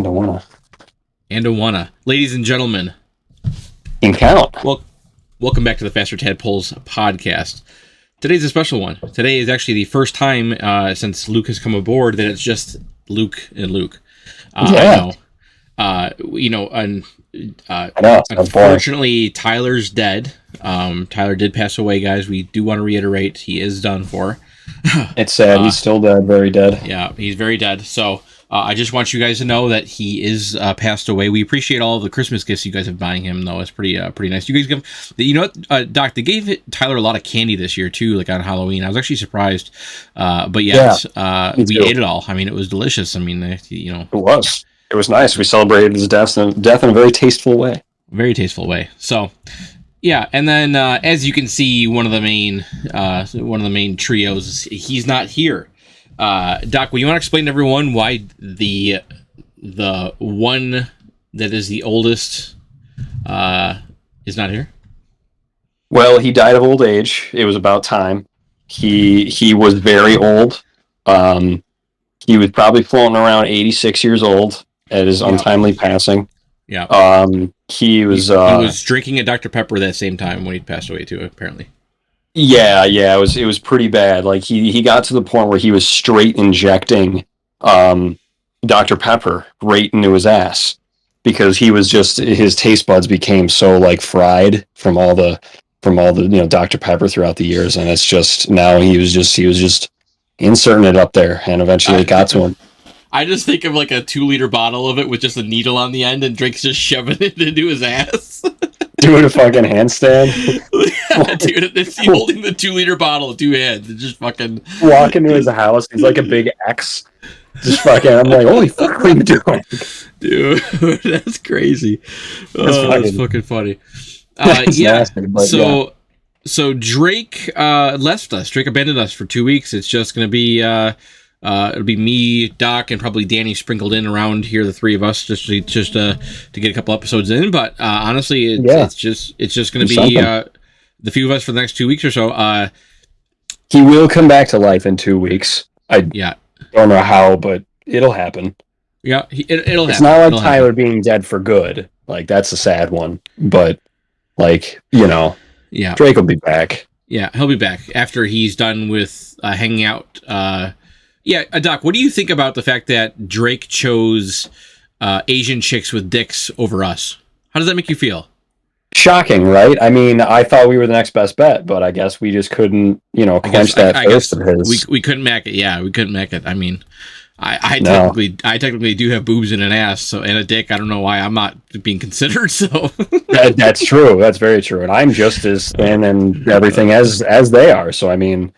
And Awana. Ladies and gentlemen. In count. Well, welcome back to the Faster Tadpoles podcast. Today's a special one. Today is actually the first time since Luke has come aboard that it's just Luke and Luke. Yeah. I know. Unfortunately, Tyler's dead. Tyler did pass away, guys. We do want to reiterate he is done for. It's sad. He's still dead. Very dead. Yeah, he's very dead. So I just want you guys to know that he is passed away. We appreciate all of the Christmas gifts you guys have buying him, though. It's pretty nice. You guys give, you know what, Doc? They gave Tyler a lot of candy this year too, like on Halloween. I was actually surprised, but we ate it all. I mean, it was delicious. I mean, it was. It was nice. We celebrated his death in a very tasteful way. Very tasteful way. So, yeah, and then as you can see, one of the main trios, he's not here. Doc, will you want to explain to everyone why the one that is the oldest is not here? Well, he died of old age. It was about time. He was very old. He was probably floating around 86 years old at his untimely passing. Yeah. He was drinking a Dr. Pepper that same time when he passed away too, apparently. Yeah, it was pretty bad. Like he got to the point where he was straight injecting Dr. Pepper right into his ass because he was just, his taste buds became so like fried from all the Dr. Pepper throughout the years, and it's just now he was just inserting it up there, and eventually it got to him. I just think of like a 2-liter bottle of it with just a needle on the end, and Drake's just shoving it into his ass. Doing a fucking handstand. Yeah, dude, it's holding the 2-liter bottle with 2 hands and just fucking walk into his house. He's like a big X. Just fucking, I'm like, holy fuck, what are you doing? Dude, that's crazy. That's fucking funny. Nasty, so Drake left us. Drake abandoned us for 2 weeks. It's just going to be it'll be me, Doc, and probably Danny sprinkled in around here, the three of us, just to get a couple episodes in. But honestly, it's just going to be the few of us for the next 2 weeks or so. He will come back to life in 2 weeks. I don't know how, but it'll happen. Yeah, it'll happen. It's not like Tyler being dead for good. Like, that's a sad one. But, like, Drake will be back. Yeah, he'll be back after he's done with hanging out. Doc, what do you think about the fact that Drake chose Asian chicks with dicks over us? How does that make you feel? Shocking, right? I mean, I thought we were the next best bet, but I guess we just couldn't, quench that thirst of his. We couldn't make it. Yeah, we couldn't make it. I mean, I technically do have boobs and an ass, and a dick. I don't know why I'm not being considered. So that's true. That's very true. And I'm just as thin and everything as they are. So I mean,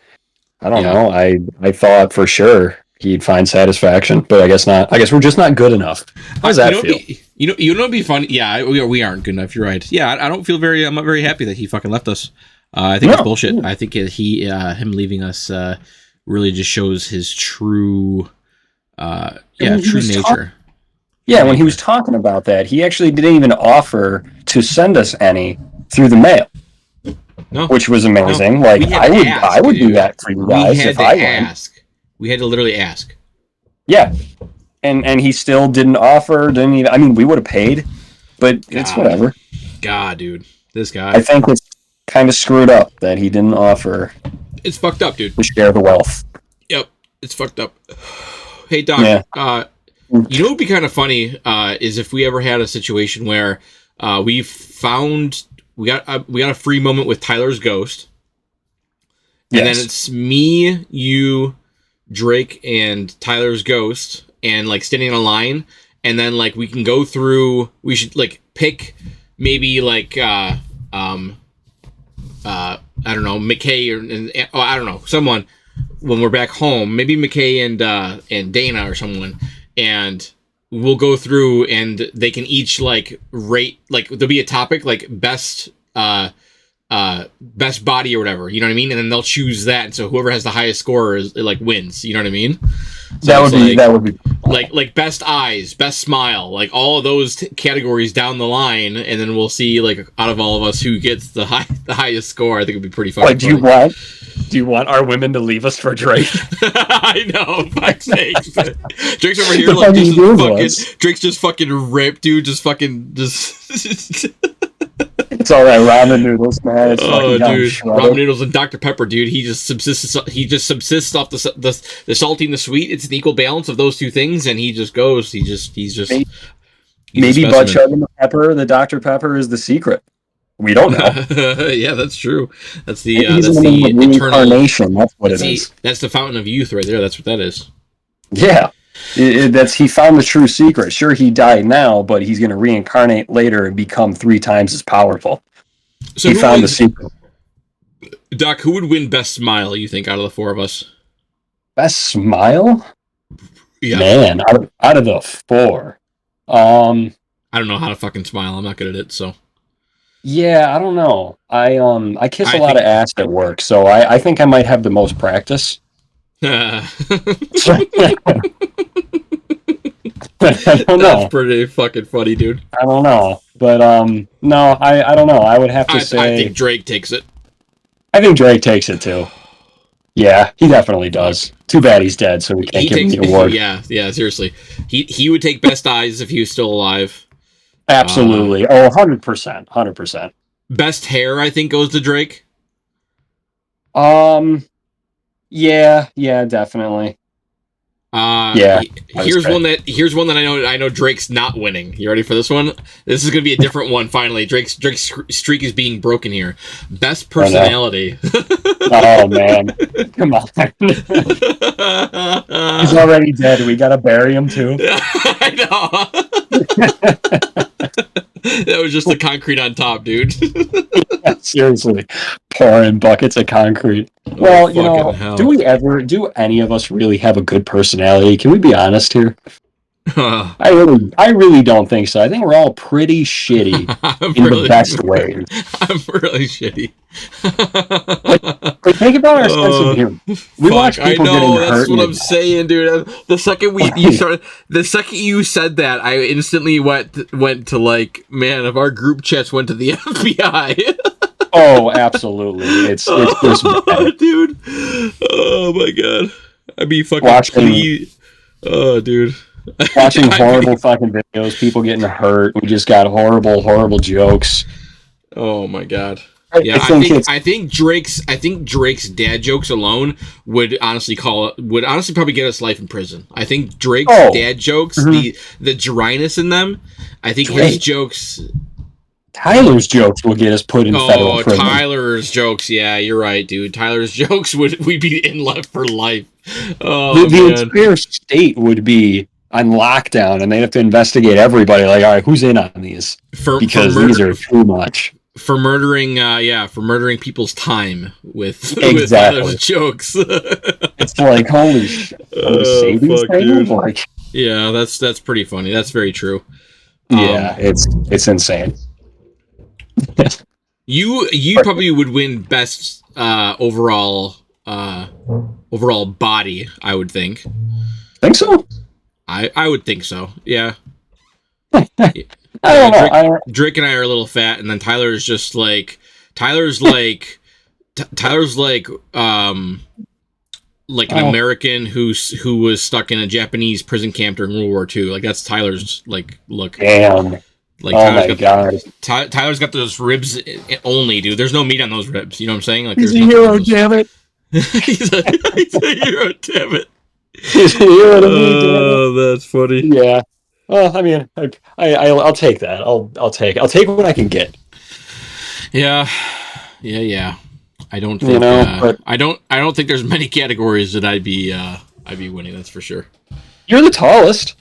I don't know. I thought for sure he'd find satisfaction, but I guess not. I guess we're just not good enough. How does that feel? It'd be funny. Yeah, we aren't good enough. You're right. Yeah, I'm not very happy that he fucking left us. I think it's bullshit. I think him leaving us really just shows his true nature. When he was talking about that, he actually didn't even offer to send us any through the mail. No, which was amazing. No. Like I would do that for you guys if I ask. We had to literally ask. Yeah, and he still didn't offer. Didn't even. I mean, we would have paid, but it's whatever. God, dude, this guy. I think it's kind of screwed up that he didn't offer. It's fucked up, dude. To share the wealth. Yep, it's fucked up. Hey, Doc. You know what would be kind of funny is if we ever had a situation where we got a free moment with Tyler's ghost, and then it's me, you, Drake, and Tyler's ghost, and like standing in a line, and then like we can go through. We should like pick maybe like I don't know, McKay or I don't know, someone when we're back home, maybe McKay and Dana or someone, and we'll go through and they can each like rate, like there'll be a topic like best body or whatever, you know what I mean? And then they'll choose that, and so whoever has the highest score is like wins, you know what I mean? So that would be like best eyes, best smile, like all of those categories down the line, and then we'll see like out of all of us who gets the highest score. I think it'd be pretty fun. What do you want? Do you want our women to leave us for Drake? I know, fuck's sakes. Drake's over here like Drake's just fucking ripped, dude. Just fucking It's all that ramen noodles, man. It's dude, ramen noodles and Dr. Pepper, dude. He just subsists off the salty and the sweet. It's an equal balance of those two things, and he just goes. He's maybe butt chugging the pepper, the Dr. Pepper is the secret. We don't know. Yeah, that's true. That's the reincarnation. That's what it is. That's the fountain of youth right there. That's what that is. Yeah. He found the true secret. Sure, he died now, but he's going to reincarnate later and become 3 times as powerful. So he found the secret. Doc, who would win best smile, you think, out of the 4 of us? Best smile? Yeah. Man, out of the 4. I don't know how to fucking smile. I'm not good at it, so. Yeah, I don't know. I kiss a lot of ass at work, so I think I might have the most practice. I don't know. That's pretty fucking funny, dude. I don't know, but no, I don't know. I would have to say. I think Drake takes it. I think Drake takes it too. Yeah, he definitely does. Too bad he's dead, so we can't give him the award. Yeah, seriously. He would take best eyes if he was still alive. Absolutely. 100%. 100%. Best hair, I think, goes to Drake. Yeah, definitely. Here's one that I know Drake's not winning. You ready for this one? This is gonna be a different one. Finally, Drake's streak is being broken here. Best personality. Oh man, come on! He's already dead. We gotta bury him too. I know. That was just the concrete on top, dude. Yeah, seriously, pouring buckets of concrete. Well, hell. Do any of us really have a good personality? Can we be honest here? I really don't think so. I think we're all pretty shitty the best way. I'm really shitty. But think about our sense of humor. We watch people getting hurt. That's what I'm saying, dude. The second you said that, I instantly went to like, man, if our group chats went to the FBI. Oh, absolutely. It's just bad. Dude. Oh my god. I'd be fucking dude. Watching horrible fucking videos, people getting hurt. We just got horrible jokes. Oh my god. Yeah, I think Drake's dad jokes alone would honestly probably get us life in prison. I think Drake's dad jokes, the dryness in them, I think his jokes. Tyler's jokes will get us put in federal prison. Tyler's jokes, yeah, you're right, dude. Tyler's jokes we'd be in left for life. Oh, the entire state would be on lockdown, and they have to investigate everybody. Like, all right, who's in on these? Because these are too much. For murdering people's time with Exactly. jokes. It's like, holy shit. Like, yeah, that's pretty funny. That's very true. Yeah, it's insane. You probably would win best overall body, I would think. Think so? I would think so. Yeah. I don't know. Drake and I are a little fat, and then Tyler's like an American who was stuck in a Japanese prison camp during World War II. Like, that's Tyler's like look. Damn. Like, Tyler's got those ribs only, dude. There's no meat on those ribs. You know what I'm saying? Like, he's a hero, damn it. he's a hero, damn it. He's a hero to me, damn it. Oh, that's funny. Yeah. Well, I mean, I'll take that. I'll take what I can get. Yeah. I don't think I don't think there's many categories that I'd be winning. That's for sure. You're the tallest.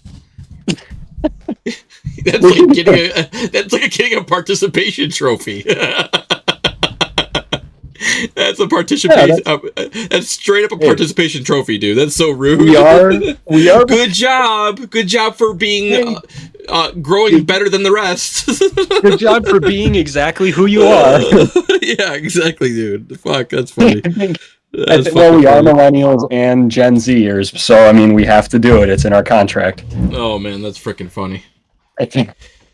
That's like getting a participation trophy. That's a participation. That's straight up a participation trophy, dude. That's so rude. We are. Good job for being growing better than the rest. Good job for being exactly who you are. Yeah, exactly, dude. Fuck, that's funny. We are millennials and Gen Zers, so I mean, we have to do it. It's in our contract. Oh man, that's freaking funny. I think.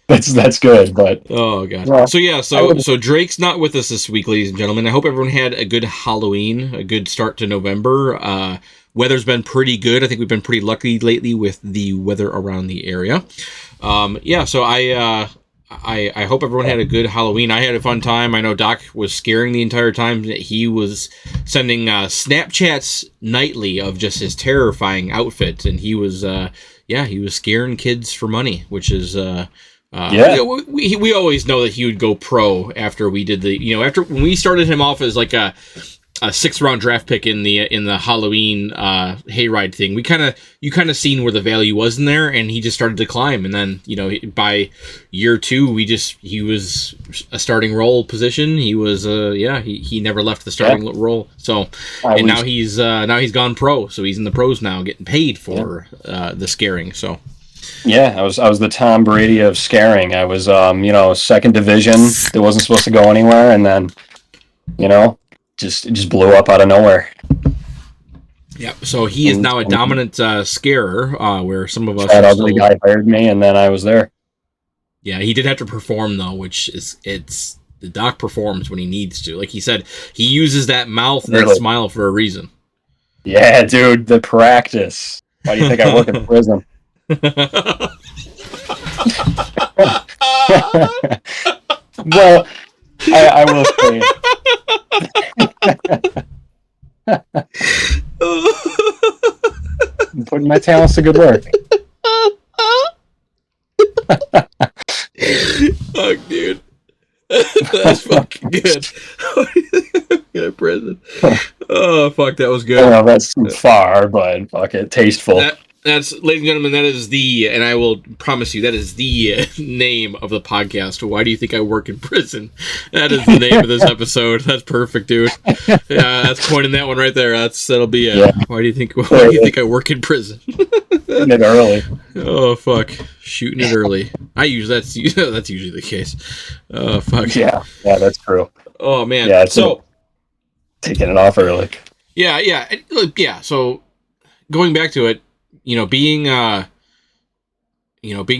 that's good. But oh god. well, So Drake's not with us this week, ladies and gentlemen. I hope everyone had a good Halloween, a good start to November. Weather's been pretty good. I think we've been pretty lucky lately with the weather around the area. So I hope everyone had a good Halloween. I had a fun time. I know Doc was scaring the entire time. He was sending Snapchats nightly of just his terrifying outfit, and he was scaring kids for money, which is we always know that he would go pro after we did after when we started him off as like a 6th-round draft pick in the Halloween hayride thing. You kind of seen where the value was in there, and he just started to climb. And then by year 2, he was a starting role position. He was he never left the starting role. So now he's gone pro. So he's in the pros now, getting paid for the scaring. So. Yeah, I was the Tom Brady of scaring. I was 2nd division that wasn't supposed to go anywhere, and then just blew up out of nowhere. Yeah, so he is now a dominant scarer, where some of us. That ugly guy hired me, and then I was there. Yeah, he did have to perform though, which is the Doc performs when he needs to. Like he said, he uses that mouth and that smile for a reason. Yeah, dude, the practice. Why do you think I work in prison? Well, I will say. I'm putting my talents to good work. Fuck, dude. That's fucking good. In prison. Oh, fuck, that was good. I know that's too far, but fuck it, tasteful. That's, ladies and gentlemen, that is and I will promise you, that is the name of the podcast. Why do you think I work in prison? That is the name of this episode. That's perfect, dude. Yeah, that's coining that one right there. That'll be it. Yeah. Why do you think I work in prison? Shooting it early. Oh, fuck. Shooting it early. That's usually the case. Oh, fuck. Yeah, that's true. Oh, man. Yeah, so taking it off early. Yeah. So going back to it, being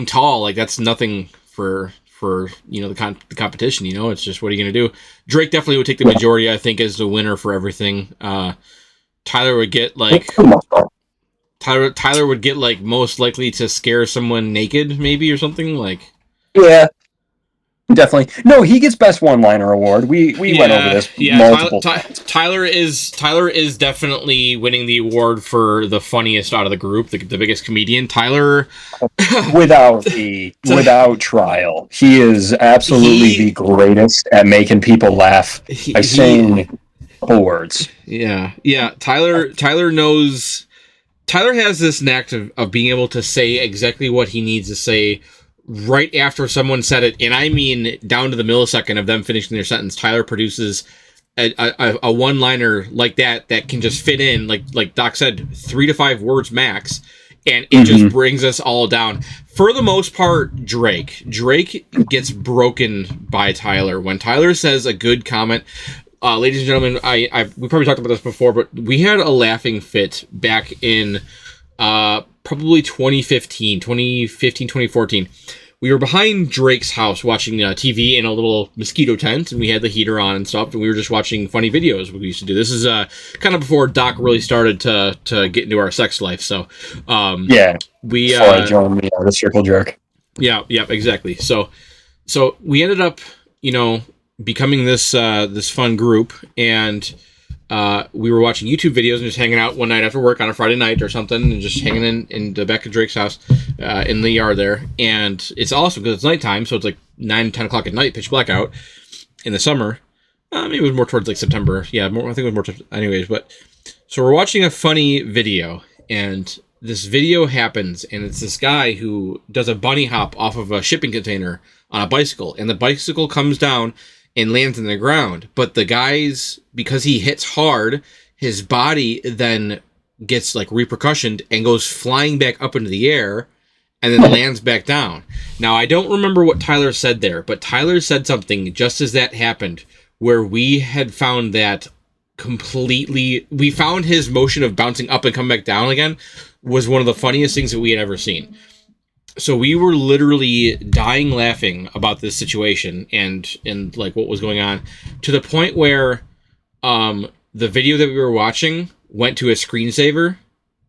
tall, like that's nothing for the competition. It's just, what are you gonna do? Drake definitely would take the majority, I think, as the winner for everything. Tyler would get most likely to scare someone naked, maybe, or something like. Yeah. Definitely. No, he gets best one-liner award. We went over this multiple times. Tyler is definitely winning the award for the funniest out of the group, the biggest comedian. Tyler, without trial, he is absolutely the greatest at making people laugh by saying words. Yeah. Tyler knows. Tyler has this knack of being able to say exactly what he needs to say right after someone said it, and I mean down to the millisecond of them finishing their sentence. Tyler produces a one-liner like that can just fit in, like Doc said, 3 to 5 words max, and it just brings us all down. For the most part, Drake gets broken by Tyler. When Tyler says a good comment, ladies and gentlemen, we probably talked about this before, but we had a laughing fit back in probably 2014. We were behind Drake's house watching TV in a little mosquito tent, and we had the heater on and stuff, and we were just watching funny videos we used to do. This is kind of before Doc really started to get into our sex life. So before I joined the circle jerk. Yeah, exactly. So we ended up, becoming this fun group, and we were watching YouTube videos and just hanging out one night after work on a Friday night or something, and just hanging in the back of Drake's house in the yard there. And it's awesome because it's nighttime, so it's like 9, 10 o'clock at night, pitch black out in the summer. Maybe it was more towards like September. Yeah, I think it was more. Anyways, but so we're watching a funny video, and this video happens, and it's this guy who does a bunny hop off of a shipping container on a bicycle, and the bicycle comes down and lands in the ground. But the guy's, because he hits hard, his body then gets like repercussioned and goes flying back up into the air and then lands back down. Now, I don't remember what Tyler said there, but Tyler said something just as that happened where we had found that we found his motion of bouncing up and coming back down again was one of the funniest things that we had ever seen. So we were literally dying laughing about this situation and like what was going on, to the point where the video that we were watching went to a screensaver,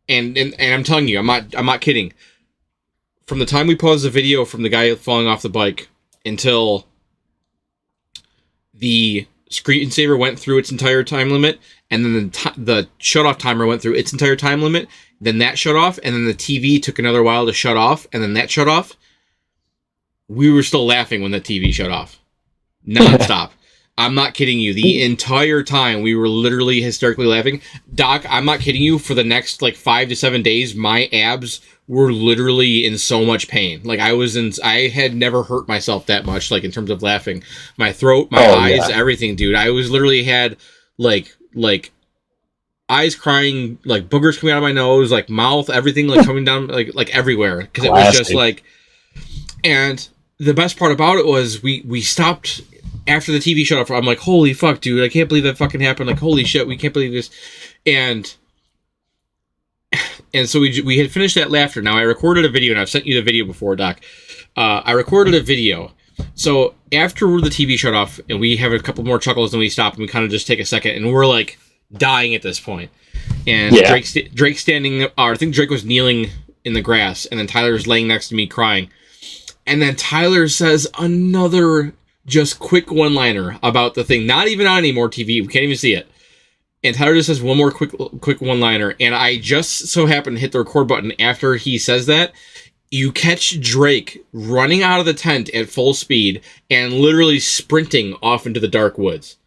and I'm telling you, I'm not kidding. From the time we paused the video from the guy falling off the bike until the screensaver went through its entire time limit, and then the shut-off timer went through its entire time limit, then that shut off, and then the TV took another while to shut off, and then that shut off. We were still laughing when the TV shut off. Non-stop. I'm not kidding you. The entire time we were literally hysterically laughing. Doc, I'm not kidding you. For the next like 5 to 7 days, my abs were literally in so much pain. Like I had never hurt myself that much, like in terms of laughing. My throat, my eyes, everything, dude. I was literally had like eyes crying, like boogers coming out of my nose, like mouth, everything like coming down like everywhere. Because it was just like, and the best part about it was we stopped after the TV shut off. I'm like, holy fuck, dude, I can't believe that fucking happened. Like, holy shit, we can't believe this. And so we had finished that laughter. Now I recorded a video, and I've sent you the video before, Doc. I recorded a video. So after the TV shut off, and we have a couple more chuckles, and we stop, and we kind of just take a second, and we're like dying at this point. And Drake's standing, or I think Drake was kneeling in the grass, and then Tyler's laying next to me crying. And then Tyler says another just quick one-liner about the thing. Not even on any more TV. We can't even see it. And Tyler just says one more quick one-liner. And I just so happen to hit the record button after he says that. You catch Drake running out of the tent at full speed and literally sprinting off into the dark woods.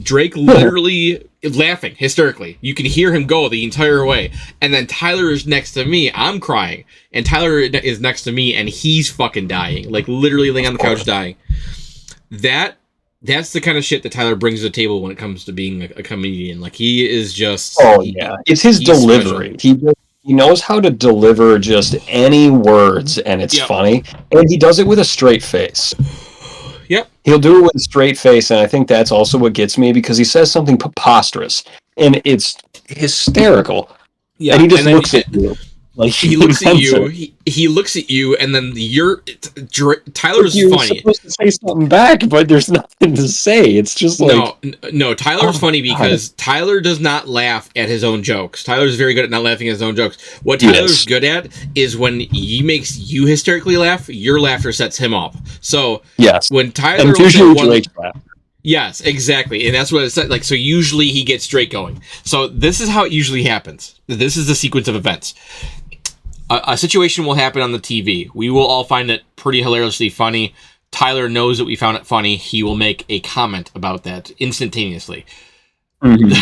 Drake literally laughing hysterically. You can hear him go the entire way. And then Tyler is next to me. I'm crying. And Tyler is next to me, and he's fucking dying. Like, literally laying on the couch dying. That's the kind of shit that Tyler brings to the table when it comes to being a comedian. Like, he is just... It's his delivery. He knows how to deliver just any words, and it's funny. And he does it with a straight face. Yep. He'll do it with a straight face, and I think that's also what gets me, because he says something preposterous, and it's hysterical. Yeah, and he just looks at you. Like he looks at you. He looks at you, and then Tyler's you're funny. Supposed to say something back, but there's nothing to say. It's just like no. Tyler's funny because Tyler does not laugh at his own jokes. Tyler's very good at not laughing at his own jokes. What Tyler's good at is when he makes you hysterically laugh, your laughter sets him off. So when Tyler looks at one. Yes, exactly. And that's what it's like. So usually he gets Drake going. So this is how it usually happens. This is the sequence of events. A situation will happen on the TV. We will all find it pretty hilariously funny. Tyler knows that we found it funny. He will make a comment about that instantaneously. Mm-hmm.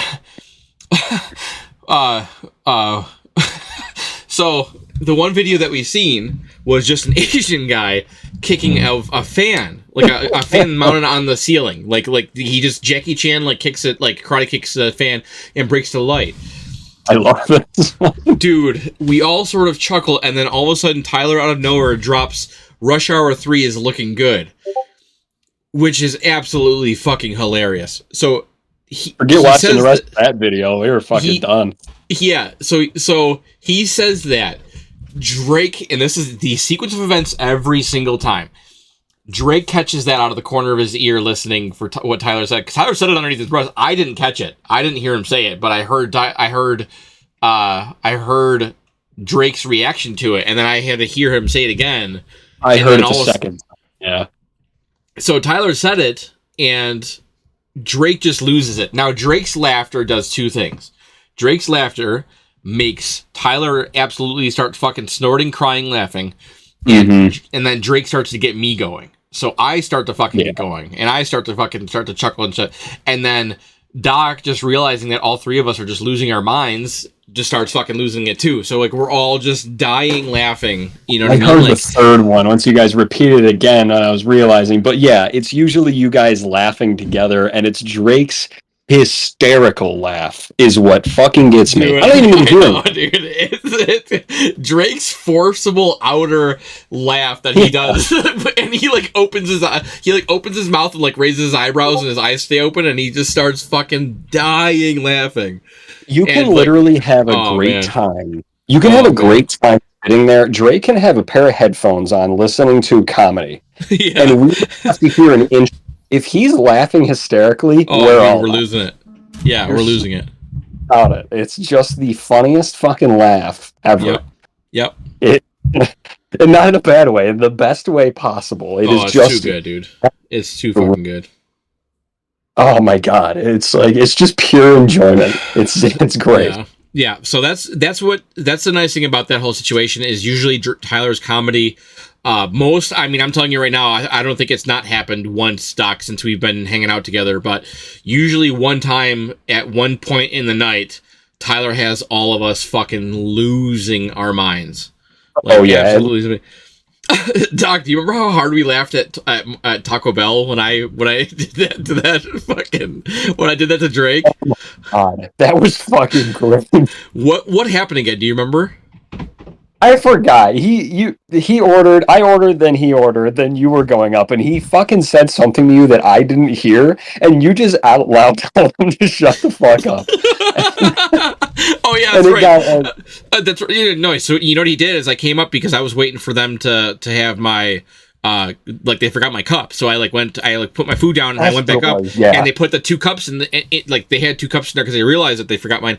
So the one video that we seen was just an Asian guy kicking a fan, like a fan mounted on the ceiling, like he just Jackie Chan kicks it, like karate kicks the fan and breaks the light. I love this. Dude, we all sort of chuckle, and then all of a sudden Tyler out of nowhere drops Rush Hour 3 is looking good, which is absolutely fucking hilarious. So forget watching the rest of that video. We were fucking done. Yeah, so he says that Drake, and this is the sequence of events every single time, Drake catches that out of the corner of his ear listening for what Tyler said. Because Tyler said it underneath his breath. I didn't catch it. I didn't hear him say it, but I heard Drake's reaction to it, and then I had to hear him say it again. I heard it the second time. Yeah. So Tyler said it, and Drake just loses it. Now, Drake's laughter does two things. Drake's laughter makes Tyler absolutely start fucking snorting, crying, laughing, and then Drake starts to get me going. So I start to fucking get going, and I start to chuckle and shit. And then Doc, just realizing that all three of us are just losing our minds, just starts fucking losing it too. So we're all just dying laughing. You know what I mean? I heard the third one once you guys repeated it again, and I was realizing. But yeah, it's usually you guys laughing together, and it's Drake's hysterical laugh is what fucking gets me. Dude, I don't even hear him. Dude, it's Drake's forcible outer laugh that he does, and he opens his mouth and raises his eyebrows, and his eyes stay open, and he just starts fucking dying laughing. You can literally have a great time. You can have a great time sitting there. Drake can have a pair of headphones on listening to comedy. Yeah. And we have to hear an inch. If he's laughing hysterically, we're losing it. Yeah, we're losing it. About it. It's just the funniest fucking laugh ever. Yep. And not in a bad way, in the best way possible. It's just too good, dude. It's too fucking good. Oh my god, it's just pure enjoyment. It's great. Yeah. So that's the nice thing about that whole situation is usually Tyler's comedy. I'm telling you right now, I don't think it's not happened once, Doc, since we've been hanging out together, but usually one time at one point in the night, Tyler has all of us fucking losing our minds. Absolutely losing. Doc, do you remember how hard we laughed at Taco Bell when I did that to Drake? Oh my god, that was fucking great. What happened again? Do you remember? I forgot. He ordered, I ordered, then he ordered, then you were going up, and he fucking said something to you that I didn't hear, and you just out loud told him to shut the fuck up. Oh yeah, that's right. That's right. No, so you know what he did is I came up because I was waiting for them to have my they forgot my cup, so I put my food down and I went back up, and they put the 2 cups in they had 2 cups in there because they realized that they forgot mine.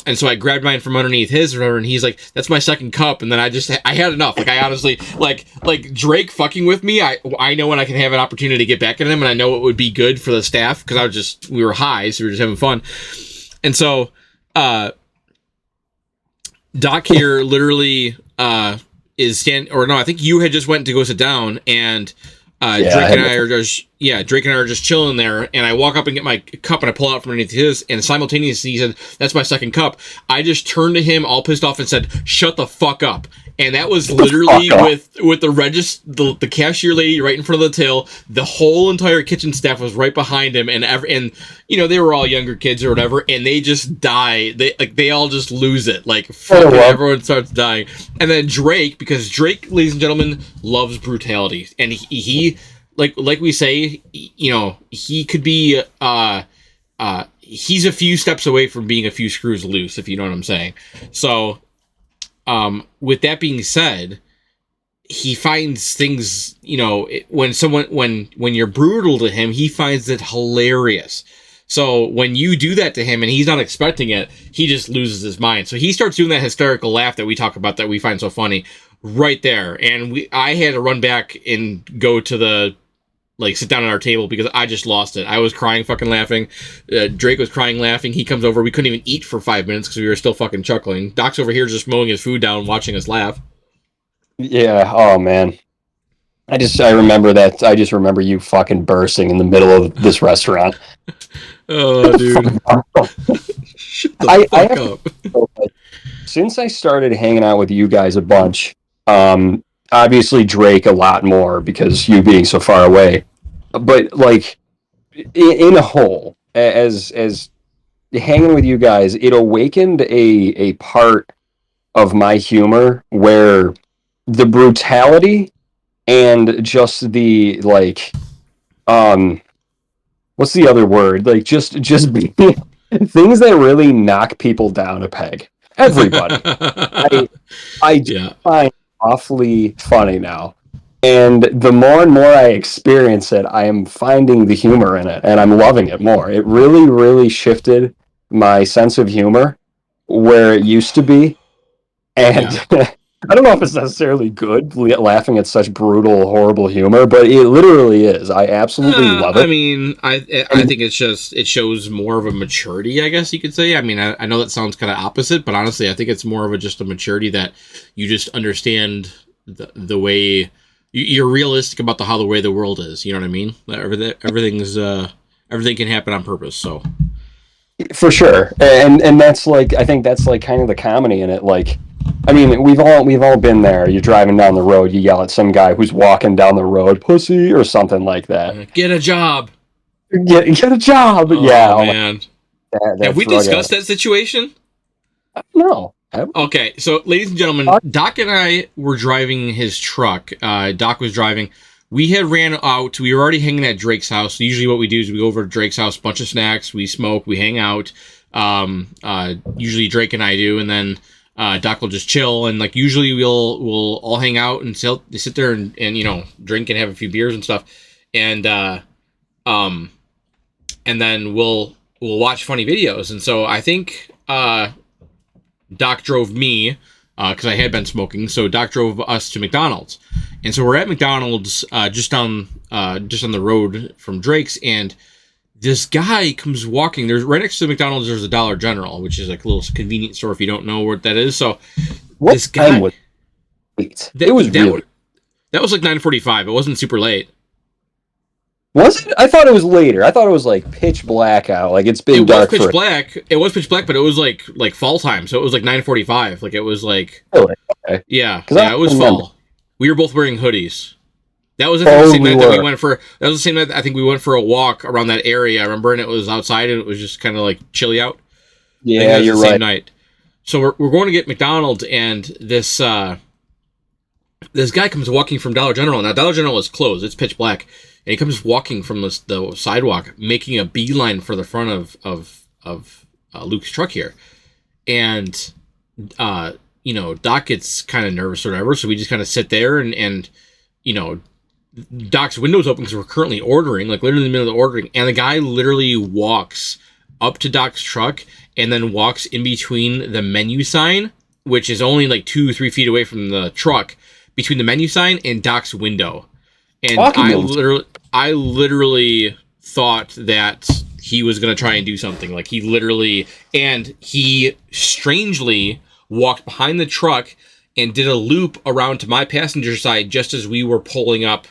And so I grabbed mine from underneath his, and he's like, "That's my second cup." And then I had enough. Like I honestly, like Drake fucking with me. I know when I can have an opportunity to get back at him, and I know it would be good for the staff because we were high, so we were just having fun. And so, Doc here literally I think you had just went to go sit down, and Drake and I are just chilling there, and I walk up and get my cup, and I pull out from underneath his, and simultaneously he said, "That's my second cup." I just turned to him all pissed off and said, "Shut the fuck up." And that was literally with the cashier lady right in front of the till. The whole entire kitchen staff was right behind him, and they were all younger kids or whatever, and they just die. They all just lose it. Everyone starts dying. And then Drake, because Drake, ladies and gentlemen, loves brutality, and he like we say, he could be he's a few steps away from being a few screws loose, if you know what I'm saying. So with that being said, he finds things, when you're brutal to him, he finds it hilarious. So when you do that to him and he's not expecting it, he just loses his mind. So he starts doing that hysterical laugh that we talk about that we find so funny right there. And I had to run back and go to sit down at our table because I just lost it. I was crying, fucking laughing. Drake was crying, laughing. He comes over. We couldn't even eat for 5 minutes because we were still fucking chuckling. Doc's over here just mowing his food down, watching us laugh. Yeah. Oh man. I just remember you fucking bursting in the middle of this restaurant. Oh, dude. Shut the fuck up. Since I started hanging out with you guys a bunch, obviously Drake a lot more because you being so far away, but in a whole, as hanging with you guys, it awakened a part of my humor where the brutality and just the what's the other word? Just being things that really knock people down a peg. Everybody. I find awfully funny now. And the more and more I experience it, I am finding the humor in it, and I'm loving it more. It really, really shifted my sense of humor where it used to be. And I don't know if it's necessarily good laughing at such brutal, horrible humor, but it literally is. I absolutely love it. I mean, I think it shows more of a maturity, I guess you could say. I mean, I know that sounds kind of opposite, but honestly, I think it's more of just a maturity that you just understand the way you're realistic about the way the world is. You know what I mean? Everything can happen on purpose. So for sure, and that's I think that's kind of the comedy in it. I mean, we've all been there. You're driving down the road, you yell at some guy who's walking down the road, "Pussy," or something like that. Get a job. Get a job. Oh, yeah, man. Have we discussed that situation? No. Okay, so ladies and gentlemen, Doc and I were driving his truck. Doc was driving. We had ran out. We were already hanging at Drake's house. So usually what we do is we go over to Drake's house, bunch of snacks, we smoke, we hang out. Usually Drake and I do, and then Doc will just chill, and like usually we'll all hang out and sit there and drink and have a few beers and stuff, and then we'll watch funny videos. And so I think Doc drove me because I had been smoking, so Doc drove us to McDonald's, and so we're at McDonald's just on the road from Drake's, and this guy comes walking. There's right next to McDonald's. There's a Dollar General, which is like a little convenience store if you don't know what that is. So this guy was late? It was really... that was like 9:45. It wasn't super late. Was it? I thought it was later. I thought it was like pitch black out. Like it's been dark. It was pitch black, but it was like fall time. So it was like 9:45. Like it was like okay. Yeah, it was fall. We were both wearing hoodies. That was the same night that we went for. That was the same night I think we went for a walk around that area. I remember, and it was outside, and it was just kind of like chilly out. Yeah, you're right. Same night. So we're going to get McDonald's, and this guy comes walking from Dollar General. Now Dollar General is closed; it's pitch black, and he comes walking from the sidewalk, making a beeline for the front of Luke's truck here, and Doc gets kind of nervous or whatever, so we just kind of sit there and Doc's window's open because we're currently ordering, like literally in the middle of the ordering, and the guy literally walks up to Doc's truck and then walks in between the menu sign, which is only like 2-3 feet away from the truck, between the menu sign and Doc's window. And I literally thought that he was going to try and do something. Like he strangely walked behind the truck and did a loop around to my passenger side just as we were pulling up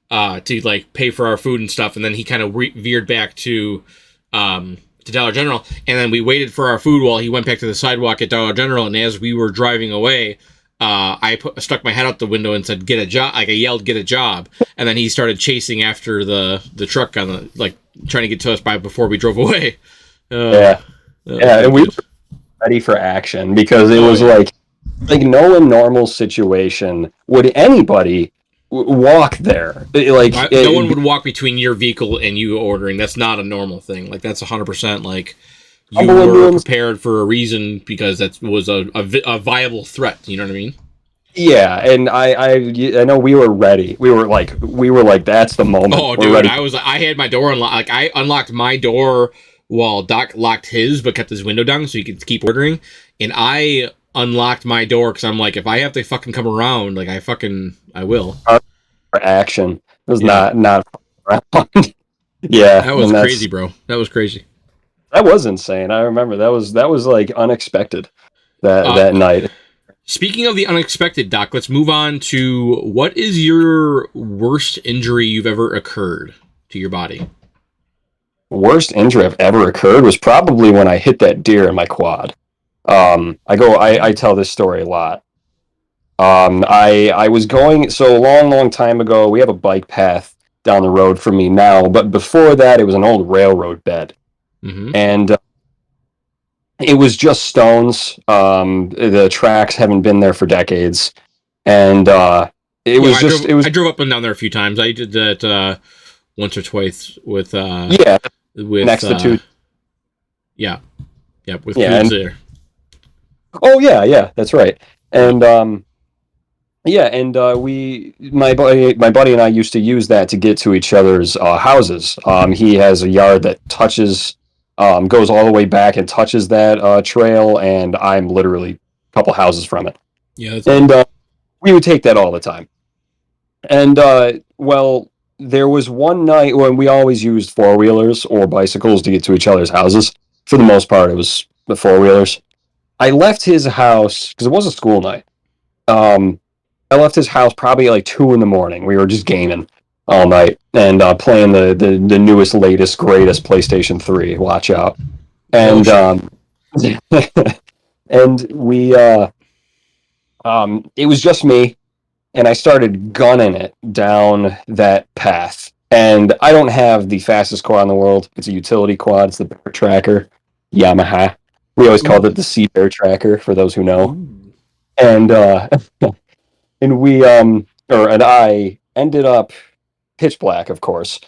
to like pay for our food and stuff, and then he kind of veered back to Dollar General, and then we waited for our food while he went back to the sidewalk at Dollar General. And as we were driving away, I stuck my head out the window and said, "Get a job!" Like I yelled, "Get a job!" And then he started chasing after the truck on the trying to get to us before we drove away. And we were ready for action because it was like no normal situation would anybody walk there. No one would walk between your vehicle and you ordering. That's not a normal thing. Like that's 100% like you were prepared for a reason because that was a viable threat. You know what I mean? Yeah, and I know we were ready. We were like that's the moment. Oh, dude, I had my door unlocked. Like I unlocked my door while Doc locked his, but kept his window down so he could keep ordering. And I unlocked my door because I'm like, if I have to fucking come around, like I will. For action. It was not around. Yeah, that was crazy, bro. That was crazy. That was insane. I remember that was like unexpected that night. Speaking of the unexpected, Doc, let's move on to what is your worst injury you've ever occurred to your body? Worst injury I've ever occurred was probably when I hit that deer in my quad. I tell this story a lot. I was going, so a long time ago, we have a bike path down the road from me now, but before that, it was an old railroad bed. Mm-hmm. And it was just stones. The tracks haven't been there for decades. And I drove up and down there a few times. I did that once or twice with next to two. Yeah. Yeah, with kids there. Oh yeah, that's right. And my buddy and I used to use that to get to each other's houses. He has a yard that touches, goes all the way back and touches that trail, and I'm literally a couple houses from it. Yeah, we would take that all the time. And there was one night when we always used four-wheelers or bicycles to get to each other's houses. For the most part, it was the four-wheelers. I left his house because it was a school night. I left his house probably like 2 a.m. We were just gaming all night and playing the newest, latest, greatest PlayStation 3. Watch out! And and we it was just me, and I started gunning it down that path. And I don't have the fastest quad in the world. It's a utility quad. It's the Bear Tracker, Yamaha. We always called it the Sea Bear Tracker for those who know. And and I ended up pitch black, of course.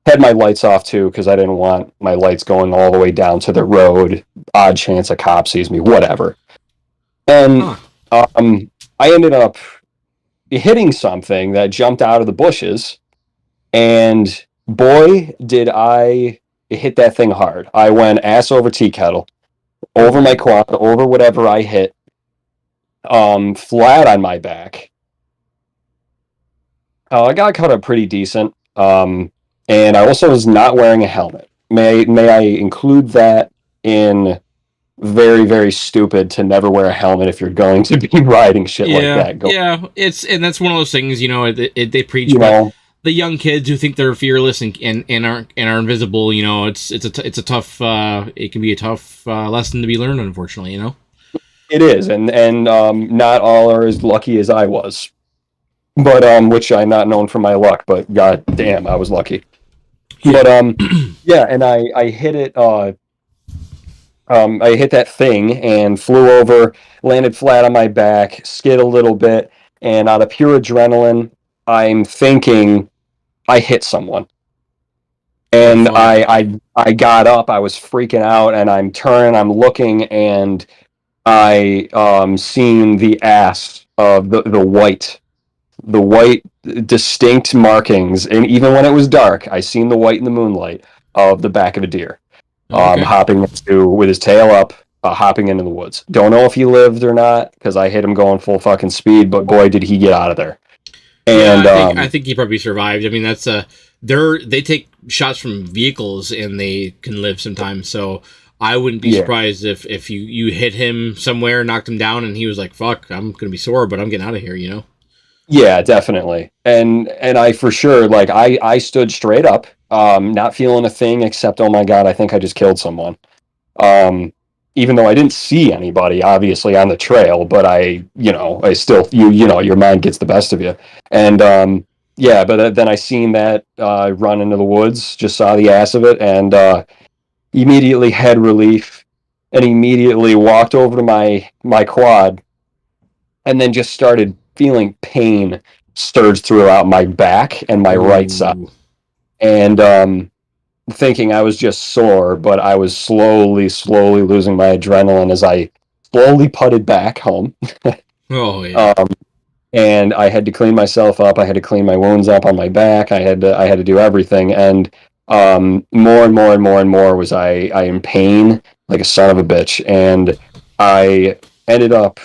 Had my lights off too because I didn't want my lights going all the way down to the road. Odd chance a cop sees me, whatever. And Huh. I ended up hitting something that jumped out of the bushes, and boy, did I hit that thing hard. I went ass over tea kettle, over my Ooh. quad, over whatever I hit, flat on my back. I got cut up pretty decent, and I also was not wearing a helmet. May I include that in very, very stupid to never wear a helmet if you're going to be riding shit like Yeah, that. Go, yeah. And that's one of those things, they preach, you but know, the young kids who think they're fearless and are invisible, it's a tough. It can be a tough lesson to be learned, unfortunately. it is, and not all are as lucky as I was, but which I'm not known for my luck, but god damn, I was lucky. Yeah. But yeah, and I hit it. I hit that thing and flew over, landed flat on my back, skid a little bit, and out of pure adrenaline, I'm thinking I hit someone. Oh And fuck. I got up, I was freaking out, and I'm turning, I'm looking, and I seen the ass of the white distinct markings, and even when it was dark, I seen the white in the moonlight of the back of a deer, Okay. hopping into with his tail up, hopping into the woods. Don't know if he lived or not because I hit him going full fucking speed, but boy, did he get out of there. Yeah, And I think he probably survived. I mean, that's they take shots from vehicles and they can live sometimes. So I wouldn't be yeah, surprised if you hit him somewhere, knocked him down, and he was like, "Fuck, I'm gonna be sore, but I'm getting out of here." yeah, definitely. And I for sure like I stood straight up, not feeling a thing except oh my god, I think I just killed someone. Um, Even though I didn't see anybody obviously on the trail, but I still your mind gets the best of you. And yeah, but then I seen that run into the woods, just saw the ass of it, and immediately had relief, and immediately walked over to my quad, and then just started feeling pain surge throughout my back and my right side, Ooh. and thinking I was just sore, but I was slowly, slowly losing my adrenaline as I slowly putted back home. Oh yeah. Um, and I had to clean myself up. I had to clean my wounds up on my back. I had to do everything. And more and more and more and more was I in pain like a son of a bitch. And I ended up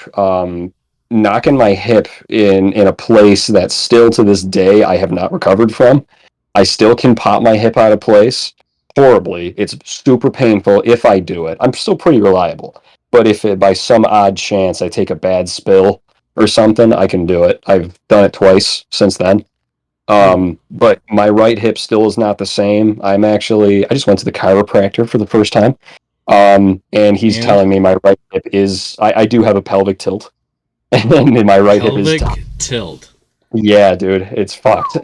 knocking my hip in a place that still to this day I have not recovered from. I still can pop my hip out of place horribly. It's super painful if I do it. I'm still pretty reliable. But if it, by some odd chance I take a bad spill or something, I can do it. I've done it twice since then. Ooh. But my right hip still is not the same. I just went to the chiropractor for the first time. And he's Yeah. telling me my right hip I do have a pelvic tilt. And my right hip is, Pelvic tilt. yeah, dude, it's fucked.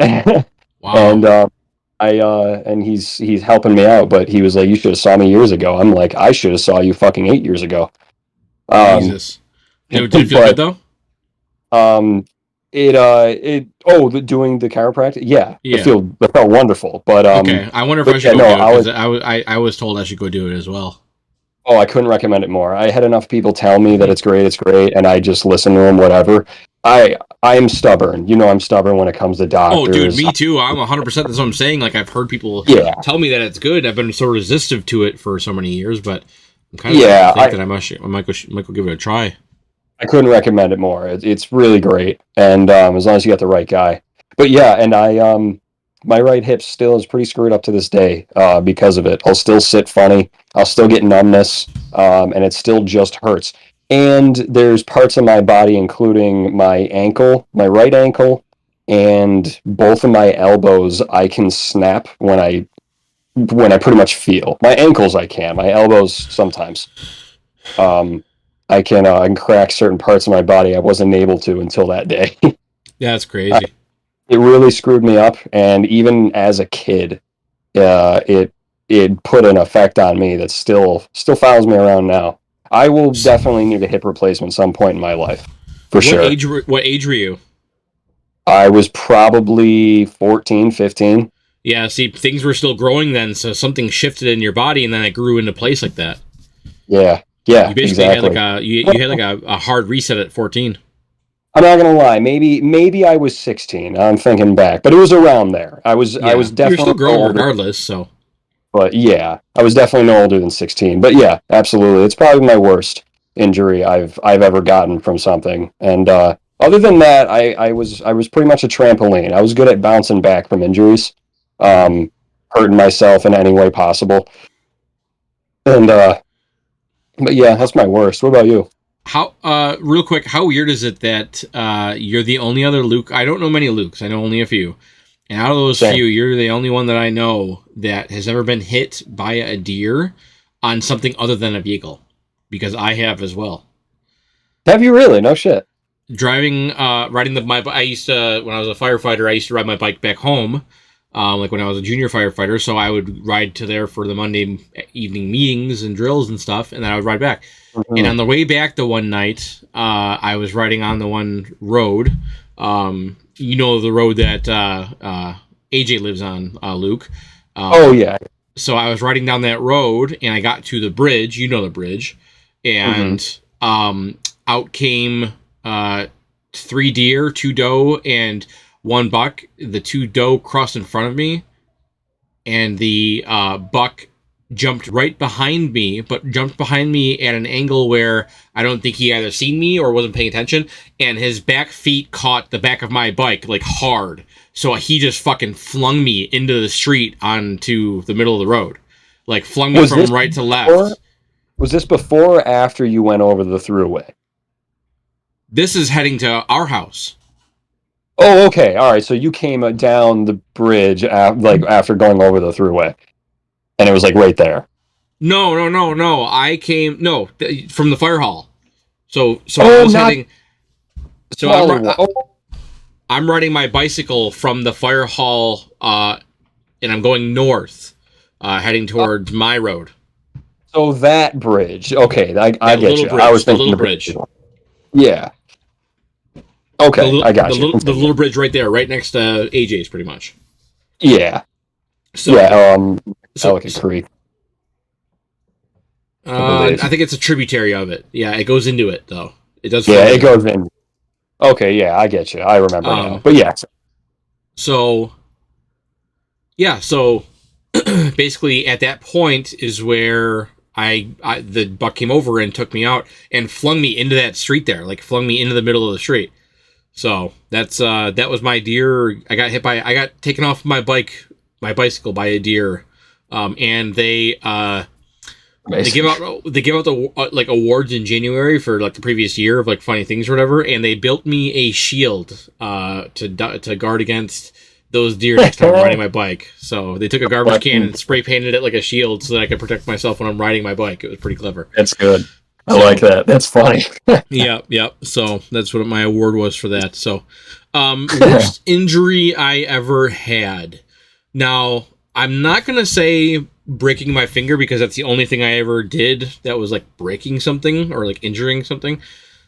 Wow. And and he's helping me out, but he was like, "You should have saw me years ago." I'm like, "I should have saw you fucking 8 years ago." Um, Jesus. Did it feel good but though? um, doing the chiropractic, yeah, Yeah. it felt wonderful. Okay. I wonder if I should Yeah, go no, do it because I was told I should go do it as well. I couldn't recommend it more. I had enough people tell me that Hmm. it's great, and I just listen to them, whatever. I am stubborn. I'm stubborn when it comes to Oh, dude, doctors. me too. I'm 100%. That's what I'm saying. Like, I've heard people Yeah, tell me that it's good. I've been so resistant to it for so many years, but I'm kind of starting to yeah, think that I might go give it a try. I couldn't recommend it more. It's really great, and as long as you got the right guy. But yeah, and my right hip still is pretty screwed up to this day because of it. I'll still sit funny. I'll still get numbness, and it still just hurts. And there's parts of my body, including my ankle, my right ankle, and both of my elbows, I can snap when I pretty much feel. My ankles, I can. My elbows, sometimes. Um, I can crack certain parts of my body I wasn't able to until that day. Yeah, that's crazy. It really screwed me up, and even as a kid, it put an effect on me that still follows me around now. I will definitely need a hip replacement some point in my life, for What sure. age? What age were you? I was probably 14, 15. Yeah, see, things were still growing then, so something shifted in your body, and then it grew into place like that. Yeah. Yeah, You basically exactly. had like you had like a hard reset at 14. I'm not gonna lie. Maybe I was 16. I'm thinking back, but it was around there. I Yeah, was you're still definitely no growing older, regardless. So but yeah, I was definitely no older than 16. But yeah, absolutely, it's probably my worst injury I've ever gotten from something. And other than that, I was pretty much a trampoline. I was good at bouncing back from injuries, um, hurting myself in any way possible. And but yeah, that's my worst. What about you? how real quick, how weird is it that you're the only other Luke? I don't know many Lukes. I know only a few. And out of those Same. few, you're the only one that I know that has ever been hit by a deer on something other than a vehicle, because I have as well. Have you really? No shit. Driving, riding I used to, when I was a firefighter, I used to ride my bike back home, like when I was a junior firefighter. So I would ride to there for the Monday evening meetings and drills and stuff, and then I would ride back. And Mhm. on the way back the one night, I was riding on the one road. The road that AJ lives on, Luke. Oh Um, yeah. so I was riding down that road, and I got to the bridge. You know the bridge, Hmm. and out came uh, three deer, two doe, and one buck. The two doe crossed in front of me, and the buck jumped right behind me, but jumped behind me at an angle where I don't think he either seen me or wasn't paying attention, and his back feet caught the back of my bike like hard. So he just fucking flung me into the street onto the middle of the road. Like flung me Was from this right to before? left. Was this before or after you went over the throughway? This is heading to our house. Oh, okay. All right. So you came down the bridge like after going over the throughway, and it was like right there. No, no, no, no. I came from the fire hall. So I Oh, was not heading. the So smaller one. Oh, I'm riding my bicycle from the fire hall, and I'm going north, heading oh, towards my road. so that bridge. Okay, I That get little you. I was bridge, the thinking little the bridge. bridge, Yeah. Okay, I got you. the Continue. little bridge right there, right next to AJ's, pretty much. Yeah. So, Yeah. so, Ellicott Creek, I I believe. think it's a tributary of it. Yeah, it goes into it though. It does Yeah, flow it into it. goes in. Okay, yeah, I get you. I remember now. Um, But yeah. so yeah, so basically at that point is where the buck came over and took me out and flung me into that street there, like flung me into the middle of the street. So that was my deer. I got taken off my bicycle by a deer, and Amazing. they give out the like awards in January for like the previous year of like funny things or whatever, and they built me a shield to guard against those deer next time I'm riding my bike. So they took a garbage can and spray painted it like a shield so that I could protect myself when I'm riding my bike. It was pretty clever. That's good. I like So that. That's funny. yeah, yeah. So that's what my award was for that. So worst injury I ever had. Now, I'm not going to say breaking my finger because that's the only thing I ever did that was like breaking something or like injuring something.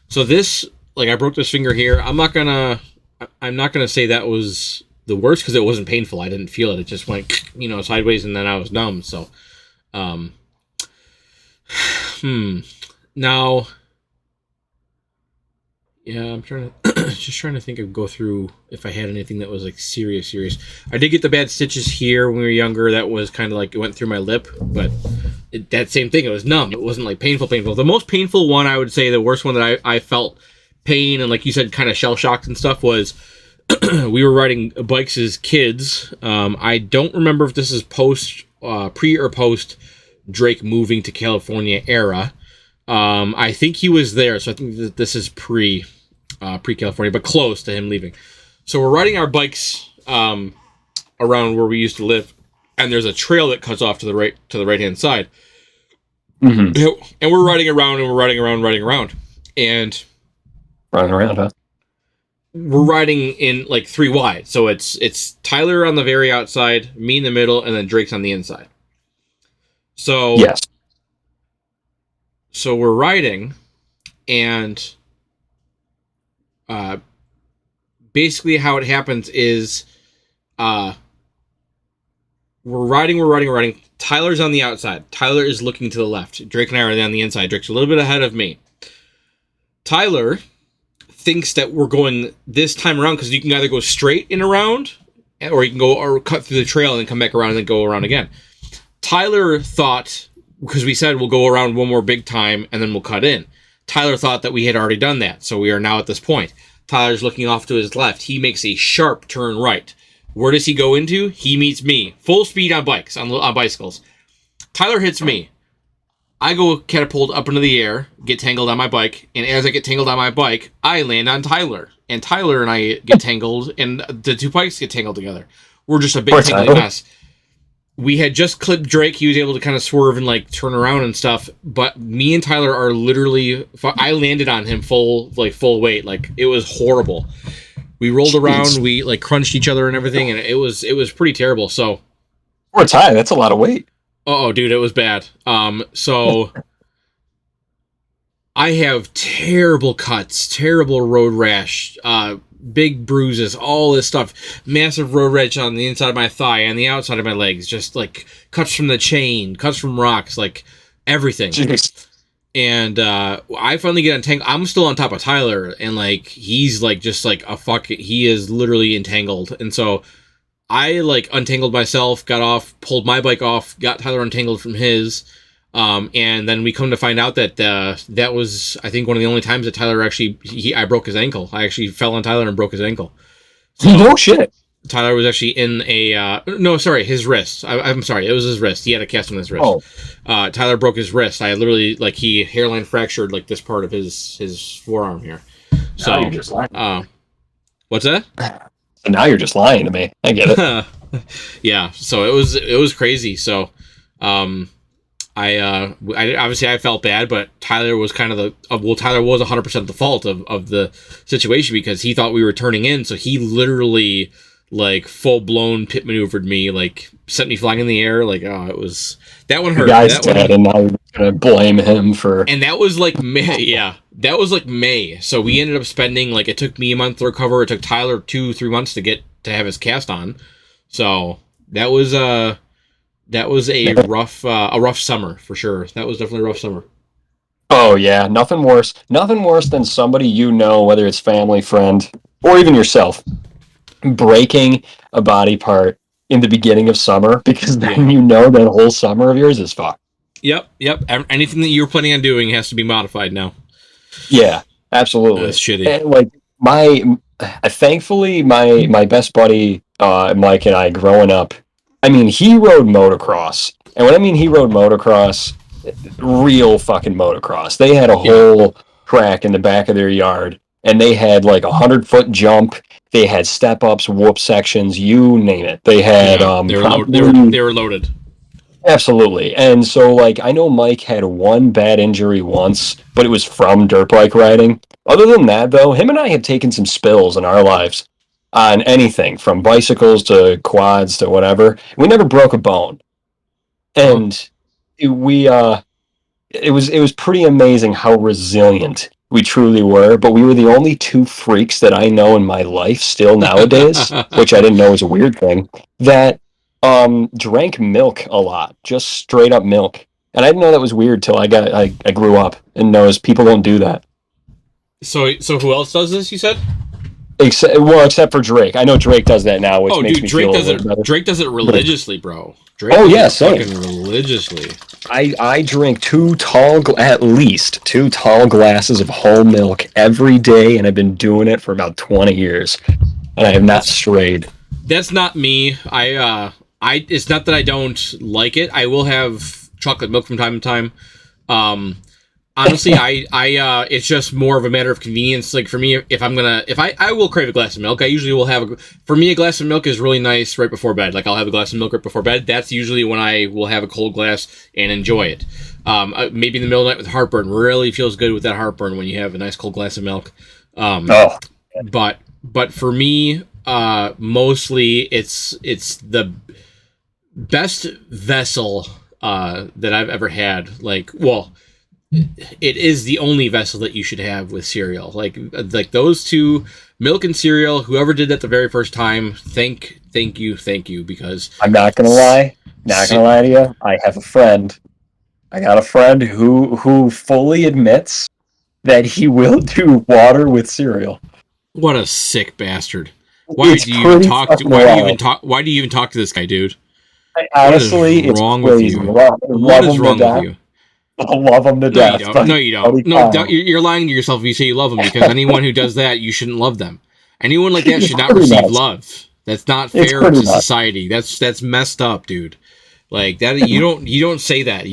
So this, like I broke this finger here. I'm not going to say that was the worst because it wasn't painful. I didn't feel it. It just went, sideways and then I was numb. So, um, now, yeah, I'm trying to just trying to think of go through if I had anything that was like serious. I did get the bad stitches here when we were younger. That was kind of like it went through my lip, but that same thing. It was numb. It wasn't like painful. The most painful one, I would say, the worst one that I felt pain and like you said, kind of shell shocked and stuff was we were riding bikes as kids. I don't remember if this is pre or post Drake moving to California era. I think he was there, so I think that this is pre California, but close to him leaving. So we're riding our bikes around where we used to live, and there's a trail that cuts off to the right hand side. Hmm. And we're riding around and Running around, huh? we're riding in like three wide. So it's Tyler on the very outside, me in the middle, and then Drake's on the inside. So Yes. so we're riding, and uh, basically how it happens is we're riding. Tyler's on the outside. Tyler is looking to the left. Drake and I are on the inside. Drake's a little bit ahead of me. Tyler thinks that we're going this time around because you can either go straight and around, or you can go or cut through the trail and then come back around and then go around again. Tyler thought, because we said we'll go around one more big time and then we'll cut in. Tyler thought that we had already done that, so we are now at this point. Tyler's looking off to his left. He makes a sharp turn right. Where does he go into? He meets me. Full speed on bikes, on bicycles. Tyler hits me. I go catapult up into the air, get tangled on my bike, and as I get tangled on my bike, I land on Tyler. And Tyler and I get tangled, and the two bikes get tangled together. We're just a big tangling mess. We had just clipped Drake. He was able to kind of swerve and like turn around and stuff. But me and Tyler are literally... I landed on him full weight. Like, it was horrible. We rolled around. We like crunched each other and everything. And it was pretty terrible. So... Poor Ty. That's a lot of weight. Oh, dude, it was bad. So... I have terrible cuts, terrible road rash, big bruises, all this stuff. Massive road rash on the inside of my thigh and the outside of my legs. Just like cuts from the chain, cuts from rocks, like everything. Jeez. And I finally get entangled. I'm still on top of Tyler, and like he's like just like a fuck. He is literally entangled, and so I like untangled myself, got off, pulled my bike off, got Tyler untangled from his. And then we come to find out that that was, I think, one of the only times that Tyler actually, I broke his ankle. I actually fell on Tyler and broke his ankle. So no shit. Tyler was actually in his wrist. I'm sorry, it was his wrist. He had a cast on his wrist. Oh. Tyler broke his wrist. I literally, like, he hairline fractured, like, this part of his forearm here. So, now you're just lying. What's that? Now you're just lying to me. I get it. Yeah, so it was crazy. So, I obviously I felt bad, but Tyler was kind of Tyler was 100% the fault of the situation because he thought we were turning in, so he literally like full blown pit maneuvered me, like sent me flying in the air, like it was that one hurt. The guy's dead, and now you're gonna blame him for. And that was like May, yeah, that was like May. So we ended up spending like it took me a month to recover. It took Tyler 2-3 months to have his cast on. So that was a rough summer for sure. That was definitely a rough summer. Oh yeah, nothing worse than somebody you know, whether it's family, friend, or even yourself, breaking a body part in the beginning of summer, because then you know that whole summer of yours is fucked. Yep. Anything that you were planning on doing has to be modified now. Yeah, absolutely. That's shitty. And like thankfully my best buddy Mike and I growing up. I mean, he rode motocross. And when I mean he rode motocross, real fucking motocross. They had a whole track in the back of their yard, and they had like 100-foot jump. They had step-ups, whoop sections, you name it. They had... they were loaded. Absolutely. And so, like, I know Mike had one bad injury once, but it was from dirt bike riding. Other than that, though, him and I have taken some spills in our lives. On anything from bicycles to quads to whatever. We never broke a bone. And it was pretty amazing how resilient we truly were, but we were the only two freaks that I know in my life still nowadays, which I didn't know was a weird thing, that drank milk a lot, just straight up milk. And I didn't know that was weird till I grew up and noticed people don't do that. So who else does this, you said? Except for Drake. I know Drake does that now, which makes me feel a little better. Drake does it religiously, bro. Drake same. Fucking religiously. I drink at least two tall glasses of whole milk every day, and I've been doing it for about 20 years, and I have not strayed. That's not me. It's not that I don't like it. I will have chocolate milk from time to time. Honestly, it's just more of a matter of convenience. Like for me, if I will crave a glass of milk, I usually will have for me, a glass of milk is really nice right before bed. Like I'll have a glass of milk right before bed. That's usually when I will have a cold glass and enjoy it. Maybe in the middle of the night with heartburn, really feels good with that heartburn when you have a nice cold glass of milk. But for me, mostly it's the best vessel, that I've ever had. Like, well, it is the only vessel that you should have with cereal. Like those two, milk and cereal, whoever did that the very first time, thank you, because I'm not gonna lie, Not gonna lie to you, I have a friend. I got a friend who fully admits that he will do water with cereal. What a sick bastard. It's pretty fucking wild. Why do you even talk to this guy, dude? Honestly, it's wrong crazy. with you? What is wrong with you? I love him to death. No, you don't. No, you're lying to yourself if you say you love them, because anyone who does that, you shouldn't love them. Anyone like that should not receive love. That's not fair to society. That's messed up, dude. Like that, you don't say that.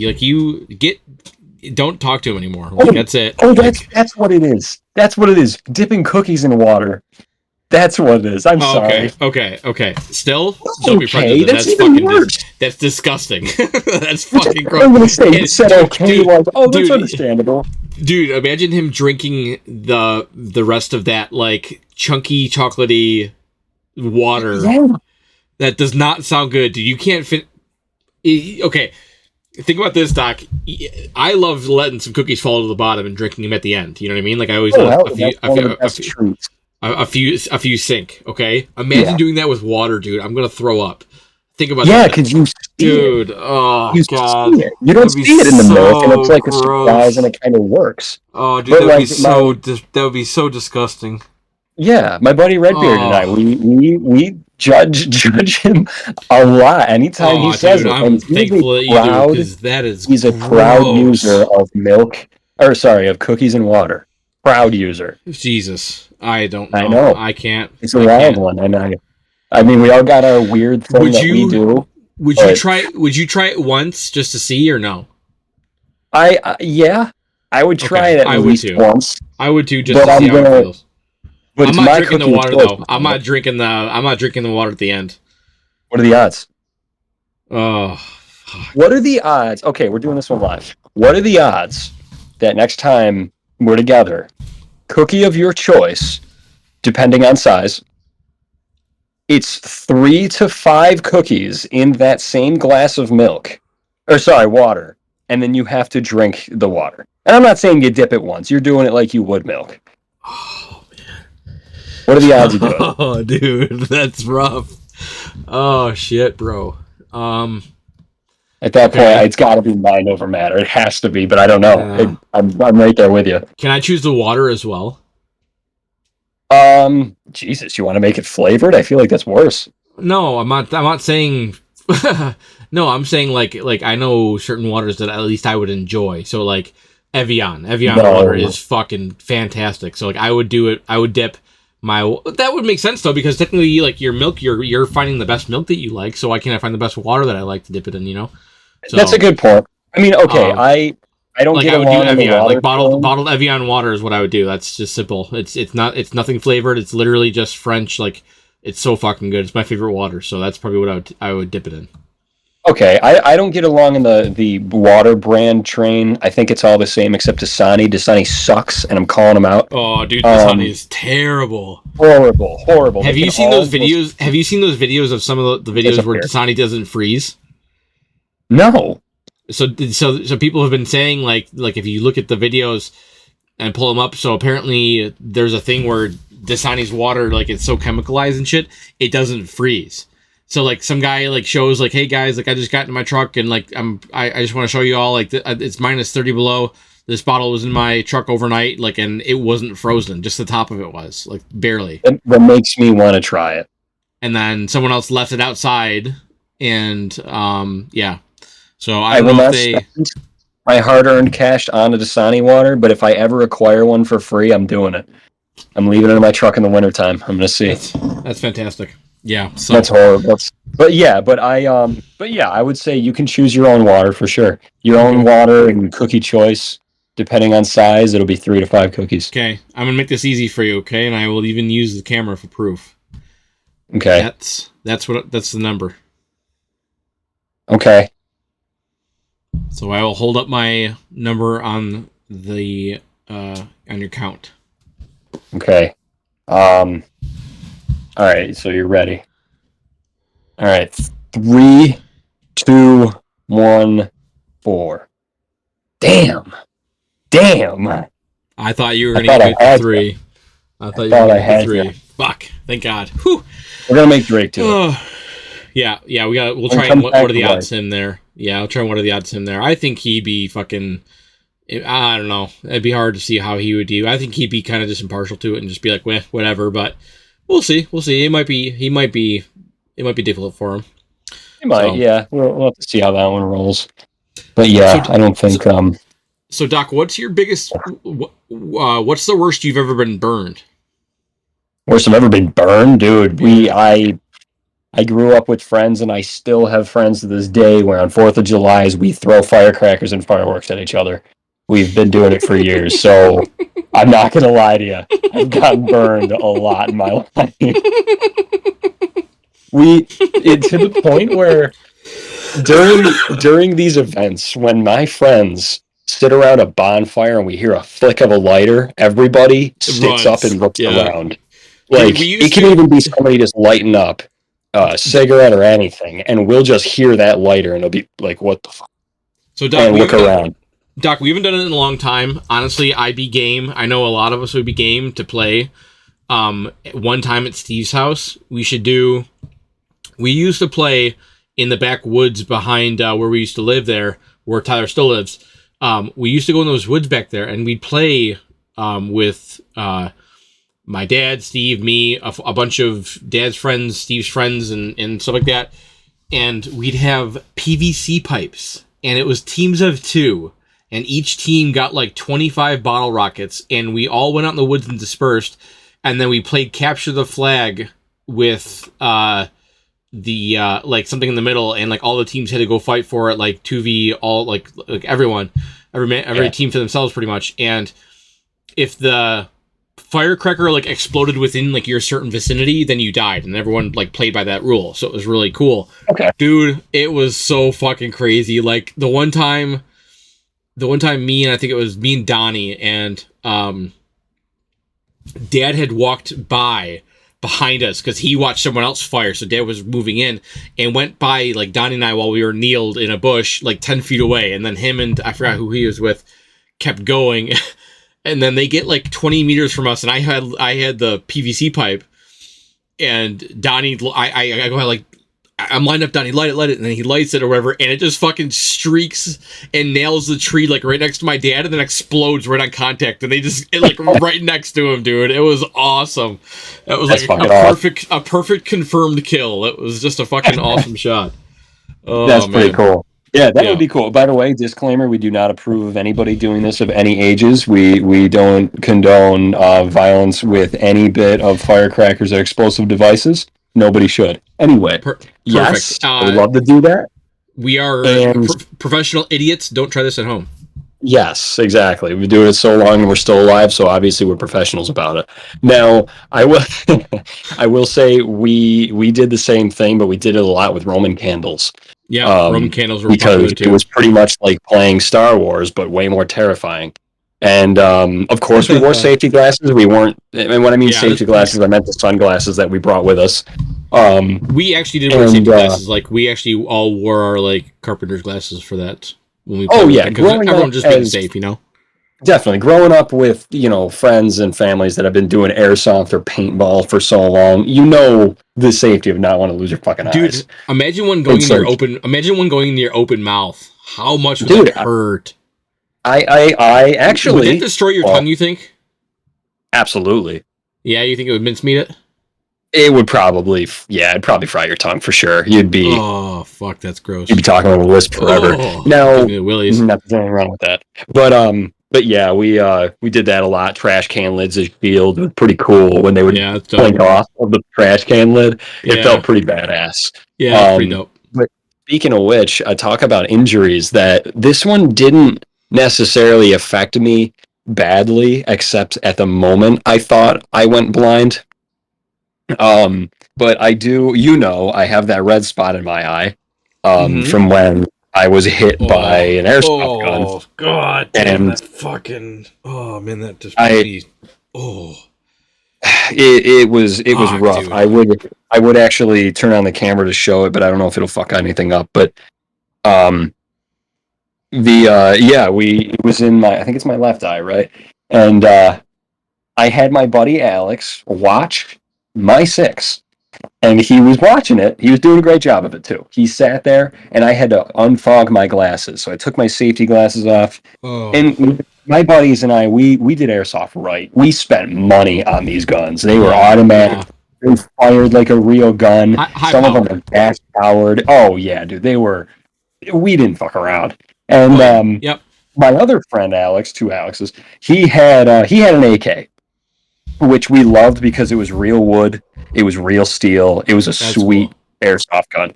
Don't talk to him anymore. Like, that's it. Oh, that's what it is. That's what it is. Dipping cookies in water. That's what it is. I'm sorry. Okay. Still, don't be friends with that's even worse. That's disgusting. That's fucking gross. I'm gonna say you said okay, dude, that's understandable. Dude, imagine him drinking the rest of that like chunky chocolatey water. Yeah. That does not sound good, dude. You can't fit. Okay, think about this, Doc. I love letting some cookies fall to the bottom and drinking them at the end. You know what I mean? Like I always a few sink. Okay, imagine doing that with water, dude. I'm gonna throw up. Think about that. Yeah, because you see dude. It. Oh God, see you don't see it in the milk, and it's like gross. A surprise, and it kind of works. Oh, dude, that would be so disgusting. Yeah, my buddy Redbeard and I, we judge him a lot anytime he says it. I'm thankful that you do, because that is he's gross. A proud user of milk, of cookies and water. Proud user. Jesus, I don't know. I know. I can't. It's a wild one, and I mean, we all got our weird thing we do. Would you try? Would you try it once just to see, or no? Yeah, I would try it at least once. I would too, just to see how it feels. But I'm not drinking the water though. I'm not drinking the water at the end. What are the odds? Oh. Fuck. What are the odds? Okay, we're doing this one live. What are the odds that next time we're together, cookie of your choice, depending on size, it's 3 to 5 cookies in that same glass of water, and then you have to drink the water. And I'm not saying you dip it once. You're doing it like you would milk. Oh, man. What are the odds of doing it? Oh, dude, that's rough. Oh, shit, bro. At that point, it's got to be mind over matter. It has to be, but I don't know. I'm right there with you. Can I choose the water as well? Jesus, you want to make it flavored? I feel like that's worse. No, I'm not saying. No, I'm saying like I know certain waters that at least I would enjoy. So like Evian water is fucking fantastic. So like I would do it. I would dip my. That would make sense though, because technically like your milk, you're finding the best milk that you like. So why can't I find the best water that I like to dip it in? You know. So, that's a good point. I mean, okay, I don't like get I would along do Evian, like bottled Evian water is what I would do. That's just simple. It's nothing flavored. It's literally just French. Like it's so fucking good. It's my favorite water. So that's probably what I would dip it in. Okay, I don't get along in the water brand train. I think it's all the same except Dasani. Dasani sucks, and I'm calling them out. Oh, dude, Dasani is terrible. Horrible. Have you seen those videos? Have you seen those videos of some of the videos where Dasani doesn't freeze? No. So people have been saying like if you look at the videos and pull them up, so apparently there's a thing where Dasani's water, like it's so chemicalized and shit, it doesn't freeze. So like some guy like shows like, hey guys, like I just got in my truck and like I just want to show you all like it's minus 30 below. This bottle was in my truck overnight, like, and it wasn't frozen. Just the top of it was like barely. That makes me want to try it. And then someone else left it outside, and yeah. So I don't know if they. My hard-earned cash onto Dasani water, but if I ever acquire one for free, I'm doing it. I'm leaving it in my truck in the wintertime. I'm gonna see. That's fantastic. Yeah, so that's horrible. But I would say you can choose your own water for sure. Your own water and cookie choice, depending on size, it'll be 3 to 5 cookies. Okay, I'm gonna make this easy for you. Okay, and I will even use the camera for proof. Okay, that's the number. Okay. So I will hold up my number on the on your count. Okay. All right, so you're ready. All right. 3, 2, 1, 4. Damn. I thought you were going to get 3. I thought you were going to get 3. Fuck. Thank God. Whew. We're going to make Drake do it. Yeah. We'll try and what are the odds him there? Yeah, I'll try and what are the odds him there. I think he'd be fucking. I don't know. It'd be hard to see how he would do. I think he'd be kind of just impartial to it and just be like, whatever. But we'll see. It might be difficult for him. He might. So, yeah. We'll have to see how that one rolls. But yeah, I don't think. So Doc, what's your biggest? What's the worst you've ever been burned? Worst I've ever been burned, dude. I grew up with friends, and I still have friends to this day where on 4th of July we throw firecrackers and fireworks at each other. We've been doing it for years, so I'm not going to lie to you. I've gotten burned a lot in my life. It's to the point where during these events, when my friends sit around a bonfire and we hear a flick of a lighter, everybody sticks up and looks around. Like, it can even be somebody just lighting up a cigarette or anything, and we'll just hear that lighter, and it'll be like, what the fuck? So, Doc, and look around. Doc, we haven't done it in a long time. Honestly, I'd be game. I know a lot of us would be game to play. One time at Steve's house, we used to play in the backwoods behind where we used to live there, where Tyler still lives. We used to go in those woods back there, and we'd play with my dad, Steve, me, a bunch of Dad's friends, Steve's friends, and stuff like that. And we'd have PVC pipes, and it was teams of 2, and each team got like 25 bottle rockets, and we all went out in the woods and dispersed, and then we played capture the flag with the like something in the middle, and like all the teams had to go fight for it, like 2v all, like everyone, every team for themselves pretty much. And if the firecracker like exploded within like your certain vicinity, then you died, and everyone like played by that rule. So it was really cool. Okay, dude, it was so fucking crazy. Like the one time me and I think it was me and Donnie and Dad had walked behind us because he watched someone else fire, so Dad was moving in and went by like Donnie and I while we were kneeled in a bush like 10 feet away, and then him and I forgot who he was with kept going. And then they get like 20 meters from us, and I had the PVC pipe, and Donnie, I go like, I'm lined up, Donnie, light it, and then he lights it or whatever, and it just fucking streaks and nails the tree like right next to my dad, and then explodes right on contact, and like right next to him, dude. It was awesome. It was like a perfect confirmed kill. It was just a fucking awesome shot. Oh, that's pretty cool. Yeah, that would be cool. By the way, disclaimer, we do not approve of anybody doing this of any ages. We don't condone violence with any bit of firecrackers or explosive devices. Nobody should. Anyway, yes, I would love to do that. We are professional idiots. Don't try this at home. Yes, exactly. We've been doing it so long and we're still alive, so obviously we're professionals about it. Now, I will say we did the same thing, but we did it a lot with Roman candles. Yeah, Roman candles were because it was pretty much like playing Star Wars, but way more terrifying. And of course, we wore safety glasses. We weren't. And when I mean safety glasses, I meant the sunglasses that we brought with us. We actually did wear safety glasses. Like we actually all wore our like carpenter's glasses for that when we. Everyone just being safe, you know. Definitely, growing up with friends and families that have been doing airsoft or paintball for so long, the safety of not want to lose your fucking eyes. Dude, imagine one going in your open mouth. How much would that hurt? I actually would it destroy your tongue? You think? Absolutely. Yeah, you think it would mincemeat it? It would probably, it'd probably fry your tongue for sure. You'd be. Oh fuck, that's gross. You'd be talking on a lisp forever. Now, nothing wrong with that. But yeah, we did that a lot. Trash can lids as shield was pretty cool when they would blink off of the trash can lid. It felt pretty badass. Yeah, pretty dope. But speaking of which, I talk about injuries. That this one didn't necessarily affect me badly, except at the moment I thought I went blind. But I do, I have that red spot in my eye from when I was hit by an airsoft gun. Oh god! And that fucking. Oh man, that just. It was rough. Dude. I would actually turn on the camera to show it, but I don't know if it'll fuck anything up. But it was in I think it's my left eye, right? And I had my buddy Alex watch my 6 And he was watching it. He was doing a great job of it too. He sat there, and I had to unfog my glasses. So I took my safety glasses off, and my buddies and I, we did airsoft right. We spent money on these guns. They were automatic. They fired like a real gun. Some of them were gas powered. Oh yeah, dude, they were. We didn't fuck around. And my other friend Alex, two Alexes, he had an AK, which we loved because it was real wood, it was real steel, it was a sweet airsoft gun.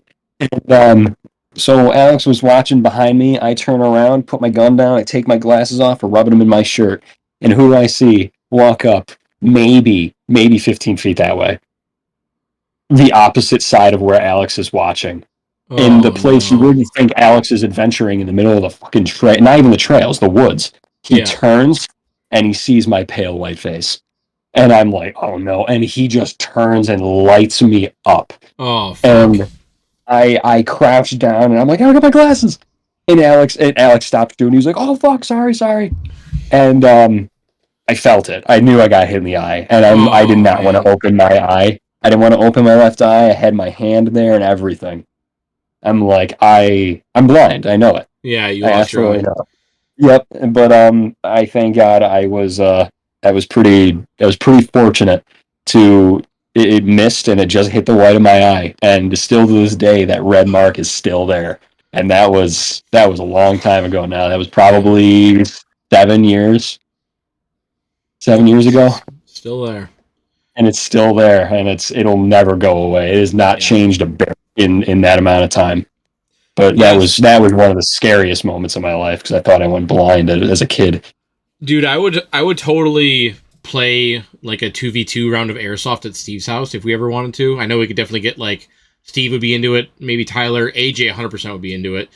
And so Alex was watching behind me. I turn around, put my gun down, I take my glasses off, or rubbing them in my shirt, and who do I see walk up? Maybe 15 feet that way, the opposite side of where Alex is watching. In the place you wouldn't think Alex is adventuring in the middle of the fucking trail, not even the trails, the woods. He turns and he sees my pale white face. And I'm like, oh no. And he just turns and lights me up. Oh, fuck. And I crouch down and I'm like, I got my glasses. And Alex stopped doing. He was like, oh fuck, sorry. And I felt it. I knew I got hit in the eye. And I did not want to open my eye. I didn't want to open my left eye. I had my hand there and everything. I'm like, I'm blind. I know it. Yeah, you lost your eye. Yep, but I thank God I was pretty fortunate to it missed and it just hit the white of my eye, and still to this day that red mark is still there. And that was a long time ago now. That was probably 7 years. 7 years ago. Still there. And it's still there, and it'll never go away. It has not changed a bit in that amount of time. But that was one of the scariest moments of my life because I thought I went blind as a kid. Dude, I would totally play like a 2v2 round of airsoft at Steve's house if we ever wanted to. I know we could definitely get like Steve would be into it, maybe Tyler, AJ 100% would be into it.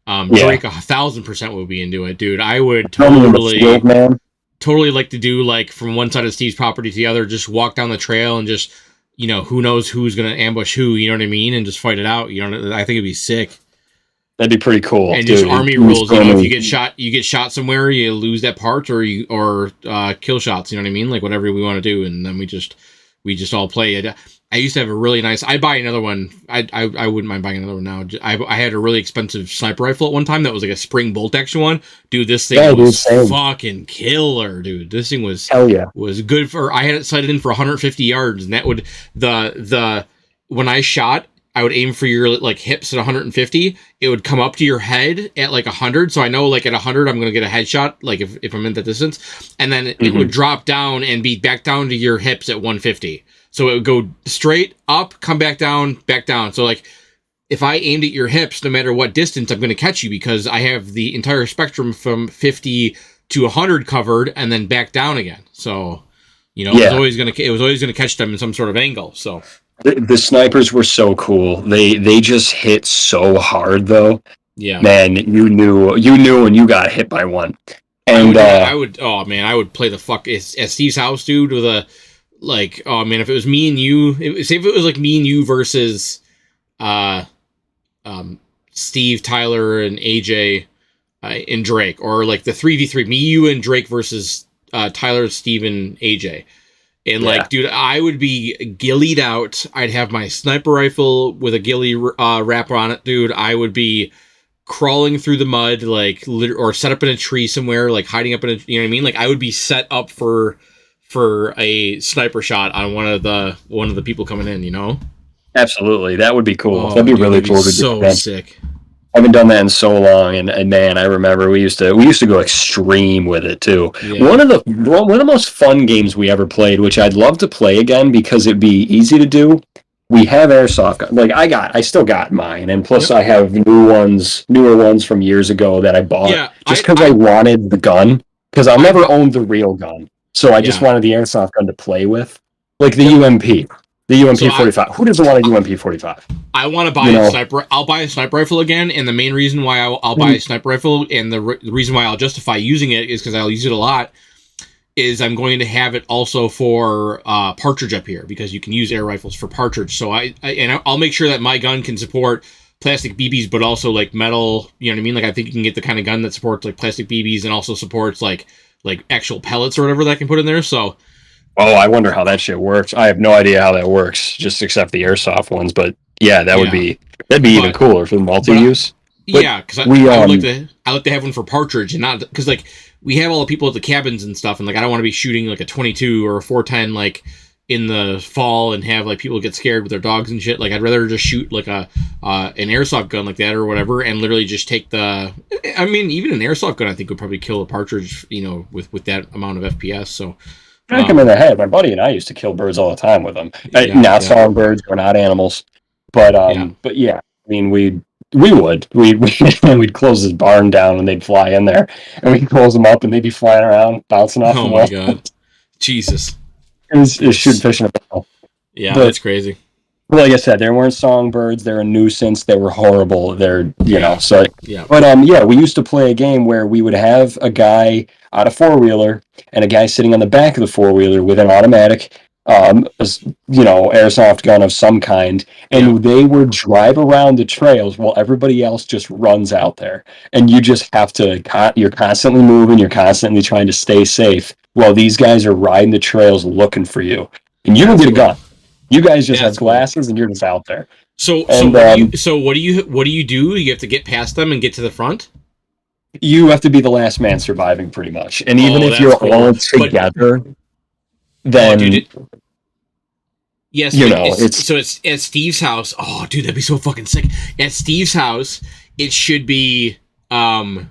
Drake 1,000% would be into it, dude. I would totally like to do like from one side of Steve's property to the other, just walk down the trail and just, you know, who knows who's going to ambush who, you know what I mean? And just fight it out. You know, I think it'd be sick. That'd be pretty cool. And dude, just army rules, you know, if you get shot somewhere, you lose that part or kill shots, you know what I mean? Like whatever we want to do. And then we just all play. I used to have a really nice, I'd buy another one. I wouldn't mind buying another one now. I had a really expensive sniper rifle at one time that was like a spring bolt action one. Dude, this thing was fucking killer, dude. This thing was was good for, I had it sighted in for 150 yards, and that would when I shot, I would aim for your like hips at 150. It would come up to your head at like 100. So I know like at 100, I'm going to get a headshot. Like if I'm in that distance, and then it would drop down and be back down to your hips at 150. So it would go straight up, come back down. So like if I aimed at your hips, no matter what distance, I'm going to catch you because I have the entire spectrum from 50 to 100 covered and then back down again. So, you know, it was always going to catch them in some sort of angle. So. The snipers were so cool. They just hit so hard though. Yeah. Man, you knew when you got hit by one. And I would play the fuck at Steve's house, dude, with a like, oh man, if it was me and you, say if it was like me and you versus Steve, Tyler, and AJ and Drake, or like the 3v3, me, you, and Drake versus Tyler, Steve, and AJ. And like, dude, I would be ghillied out. I'd have my sniper rifle with a ghillie wrapper on it, dude. I would be crawling through the mud, like, or set up in a tree somewhere, like hiding up in a, you know what I mean? Like, I would be set up for a sniper shot on one of the people coming in, you know? Absolutely, that would be cool. That'd be really cool. So sick. I haven't done that in so long, and man, I remember we used to go extreme with it too. Yeah. One of the most fun games we ever played, which I'd love to play again because it'd be easy to do. We have airsoft, like I still got mine, and plus I have newer ones from years ago that I bought just because I wanted the gun, because I'll never own the real gun, so I just wanted the airsoft gun to play with, like the UMP. The UMP 45. Who doesn't want a UMP 45? I want to buy a sniper. I'll buy a sniper rifle again, and the main reason why I'll buy a sniper rifle, and the reason why I'll justify using it is because I'll use it a lot. Is I'm going to have it also for partridge up here because you can use air rifles for partridge. So I'll make sure that my gun can support plastic BBs, but also like metal. You know what I mean? Like I think you can get the kind of gun that supports like plastic BBs and also supports like actual pellets or whatever that I can put in there. So. Oh, I wonder how that shit works. I have no idea how that works, just except the airsoft ones. But yeah, that'd be even But cooler for the but multi-use. But yeah, because we I like to have one for partridge and not because like we have all the people at the cabins and stuff, and like I don't want to be shooting like a 22 or a 410 like in the fall and have like people get scared with their dogs and shit. Like I'd rather just shoot like a an airsoft gun like that or whatever, and literally just take the. I mean, even an airsoft gun I think would probably kill a partridge, with that amount of FPS. So. crack them in the head. My buddy and I used to kill birds all the time with them. Not songbirds, we're not animals, but yeah. I mean, we'd close his barn down and they'd fly in there, and we'd close them up and they'd be flying around, bouncing off the wall. Oh my god, Jesus! It's shooting fish in a barrel. Yeah, that's crazy. Like I said, they weren't songbirds. They're a nuisance. They were horrible. They're, so. Yeah. But, we used to play a game where we would have a guy on a four-wheeler and a guy sitting on the back of the four-wheeler with an automatic, airsoft gun of some kind. And they would drive around the trails while everybody else just runs out there. And you just have to, you're constantly moving. You're constantly trying to stay safe while these guys are riding the trails looking for you. And you don't get a gun. You guys just have glasses, and you're just out there. So what do you do? You have to get past them and get to the front. You have to be the last man surviving, pretty much. And even if you're all together, then yes, it's at Steve's house. Oh, dude, that'd be so fucking sick. At Steve's house, it should be you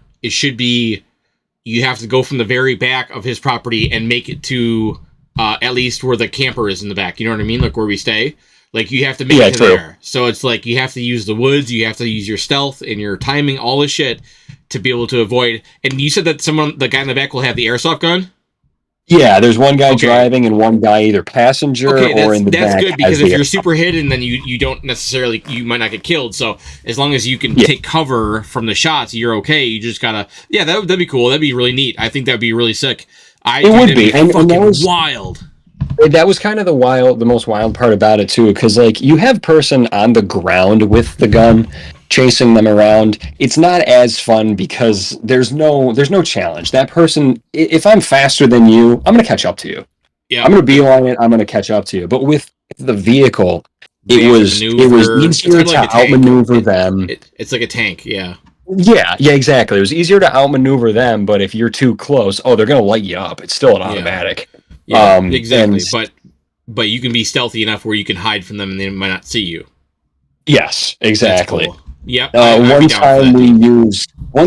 have to go from the very back of his property and make it to. At least where the camper is in the back, you know what I mean? Like where we stay. Like you have to make it to there. So it's like you have to use the woods, you have to use your stealth and your timing, all this shit to be able to avoid. And you said that the guy in the back will have the airsoft gun? Yeah, there's one guy driving and one guy either passenger or in the back. That's good because if you're super hidden, then you don't necessarily, you might not get killed. So as long as you can take cover from the shots, you're okay. You just gotta, that'd be cool. That'd be really neat. I think that'd be really sick. It would be, and that was wild. That was kind of the most wild part about it too, because like you have person on the ground with the gun, chasing them around. It's not as fun because there's no challenge. That person, if I'm faster than you, I'm gonna catch up to you. Yeah, I'm gonna beeline it. I'm gonna catch up to you. But with the vehicle, it was easier to outmaneuver them. It's like a tank. Yeah. Yeah, exactly. It was easier to outmaneuver them, but if you're too close, they're going to light you up. It's still an automatic. Yeah, exactly. But you can be stealthy enough where you can hide from them and they might not see you. Yes, exactly. Cool. Yep. One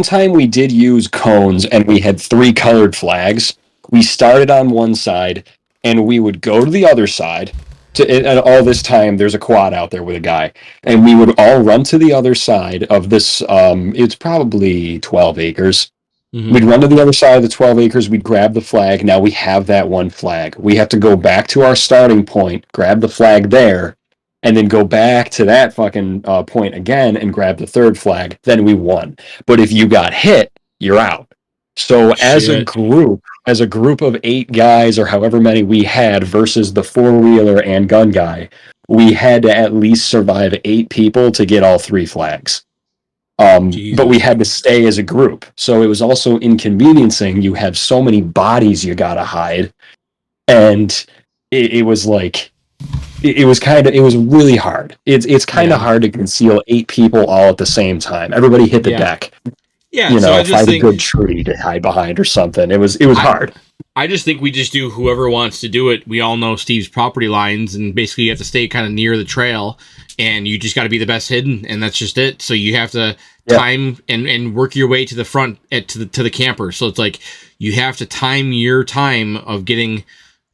time we did use cones and we had 3 colored flags. We started on one side and we would go to the other side. And all this time, there's a quad out there with a guy, and we would all run to the other side of this. It's probably 12 acres. Mm-hmm. We'd run to the other side of the 12 acres. We'd grab the flag. Now we have that one flag. We have to go back to our starting point, grab the flag there, and then go back to that fucking point again and grab the 3rd flag. Then we won. But if you got hit, you're out. So as a group of 8 guys or however many we had versus the 4-wheeler and gun guy, we had to at least survive 8 people to get all 3 flags. But we had to stay as a group. So it was also inconveniencing. You have so many bodies you gotta hide. And it was like, it was really hard. It's kind of hard to conceal 8 people all at the same time. Everybody hit the deck. Yeah, find a good tree to hide behind or something. It was hard. I just think we just do whoever wants to do it. We all know Steve's property lines, and basically you have to stay kind of near the trail, and you just got to be the best hidden, and that's just it. So you have to time and work your way to the front to the camper. So it's like you have to time your time of getting.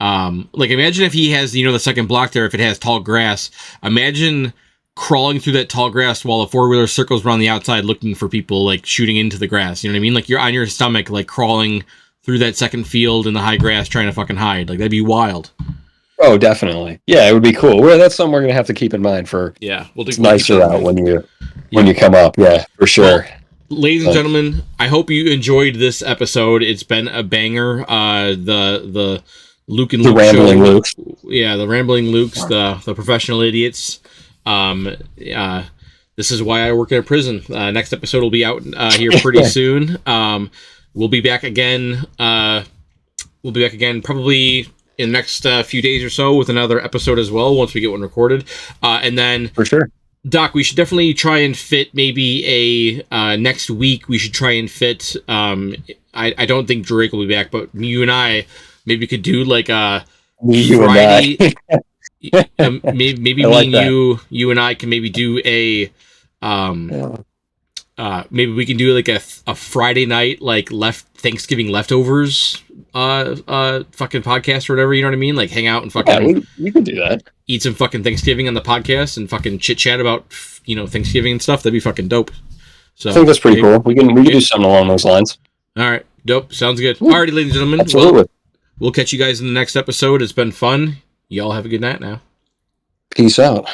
Like imagine if he has the second block there, if it has tall grass. Imagine crawling through that tall grass while a 4-wheeler circles around the outside looking for people, like shooting into the grass. You know what I mean? Like you're on your stomach, like crawling through that second field in the high grass trying to fucking hide. Like that'd be wild. Oh, definitely. Yeah, it would be cool. That's something we're gonna have to keep in mind for. Yeah, it's nicer out when you come up. Yeah, for sure. Well, ladies and gentlemen, I hope you enjoyed this episode. It's been a banger. The Luke and Luke Rambling show. Lukes. Yeah, the Rambling Lukes, the professional idiots. This is why I work at a prison. Next episode will be out here pretty soon. We'll be back again. Probably in the next few days or so with another episode as well once we get one recorded. And then For sure. Doc, we should definitely try and fit maybe a next week. We should try and fit. I don't think Drake will be back, but you and I maybe could do like a Friday. Maybe me like and you and I can maybe do a. Maybe we can do like a Friday night like Thanksgiving leftovers fucking podcast or whatever, you know what I mean? Like hang out and fucking we could do that. Eat some fucking Thanksgiving on the podcast and fucking chit chat about Thanksgiving and stuff. That'd be fucking dope. So I think that's pretty cool. We can do something along those lines. All right, dope. Sounds good. Alrighty, ladies and gentlemen. Absolutely. We'll catch you guys in the next episode. It's been fun. Y'all have a good night now. Peace out.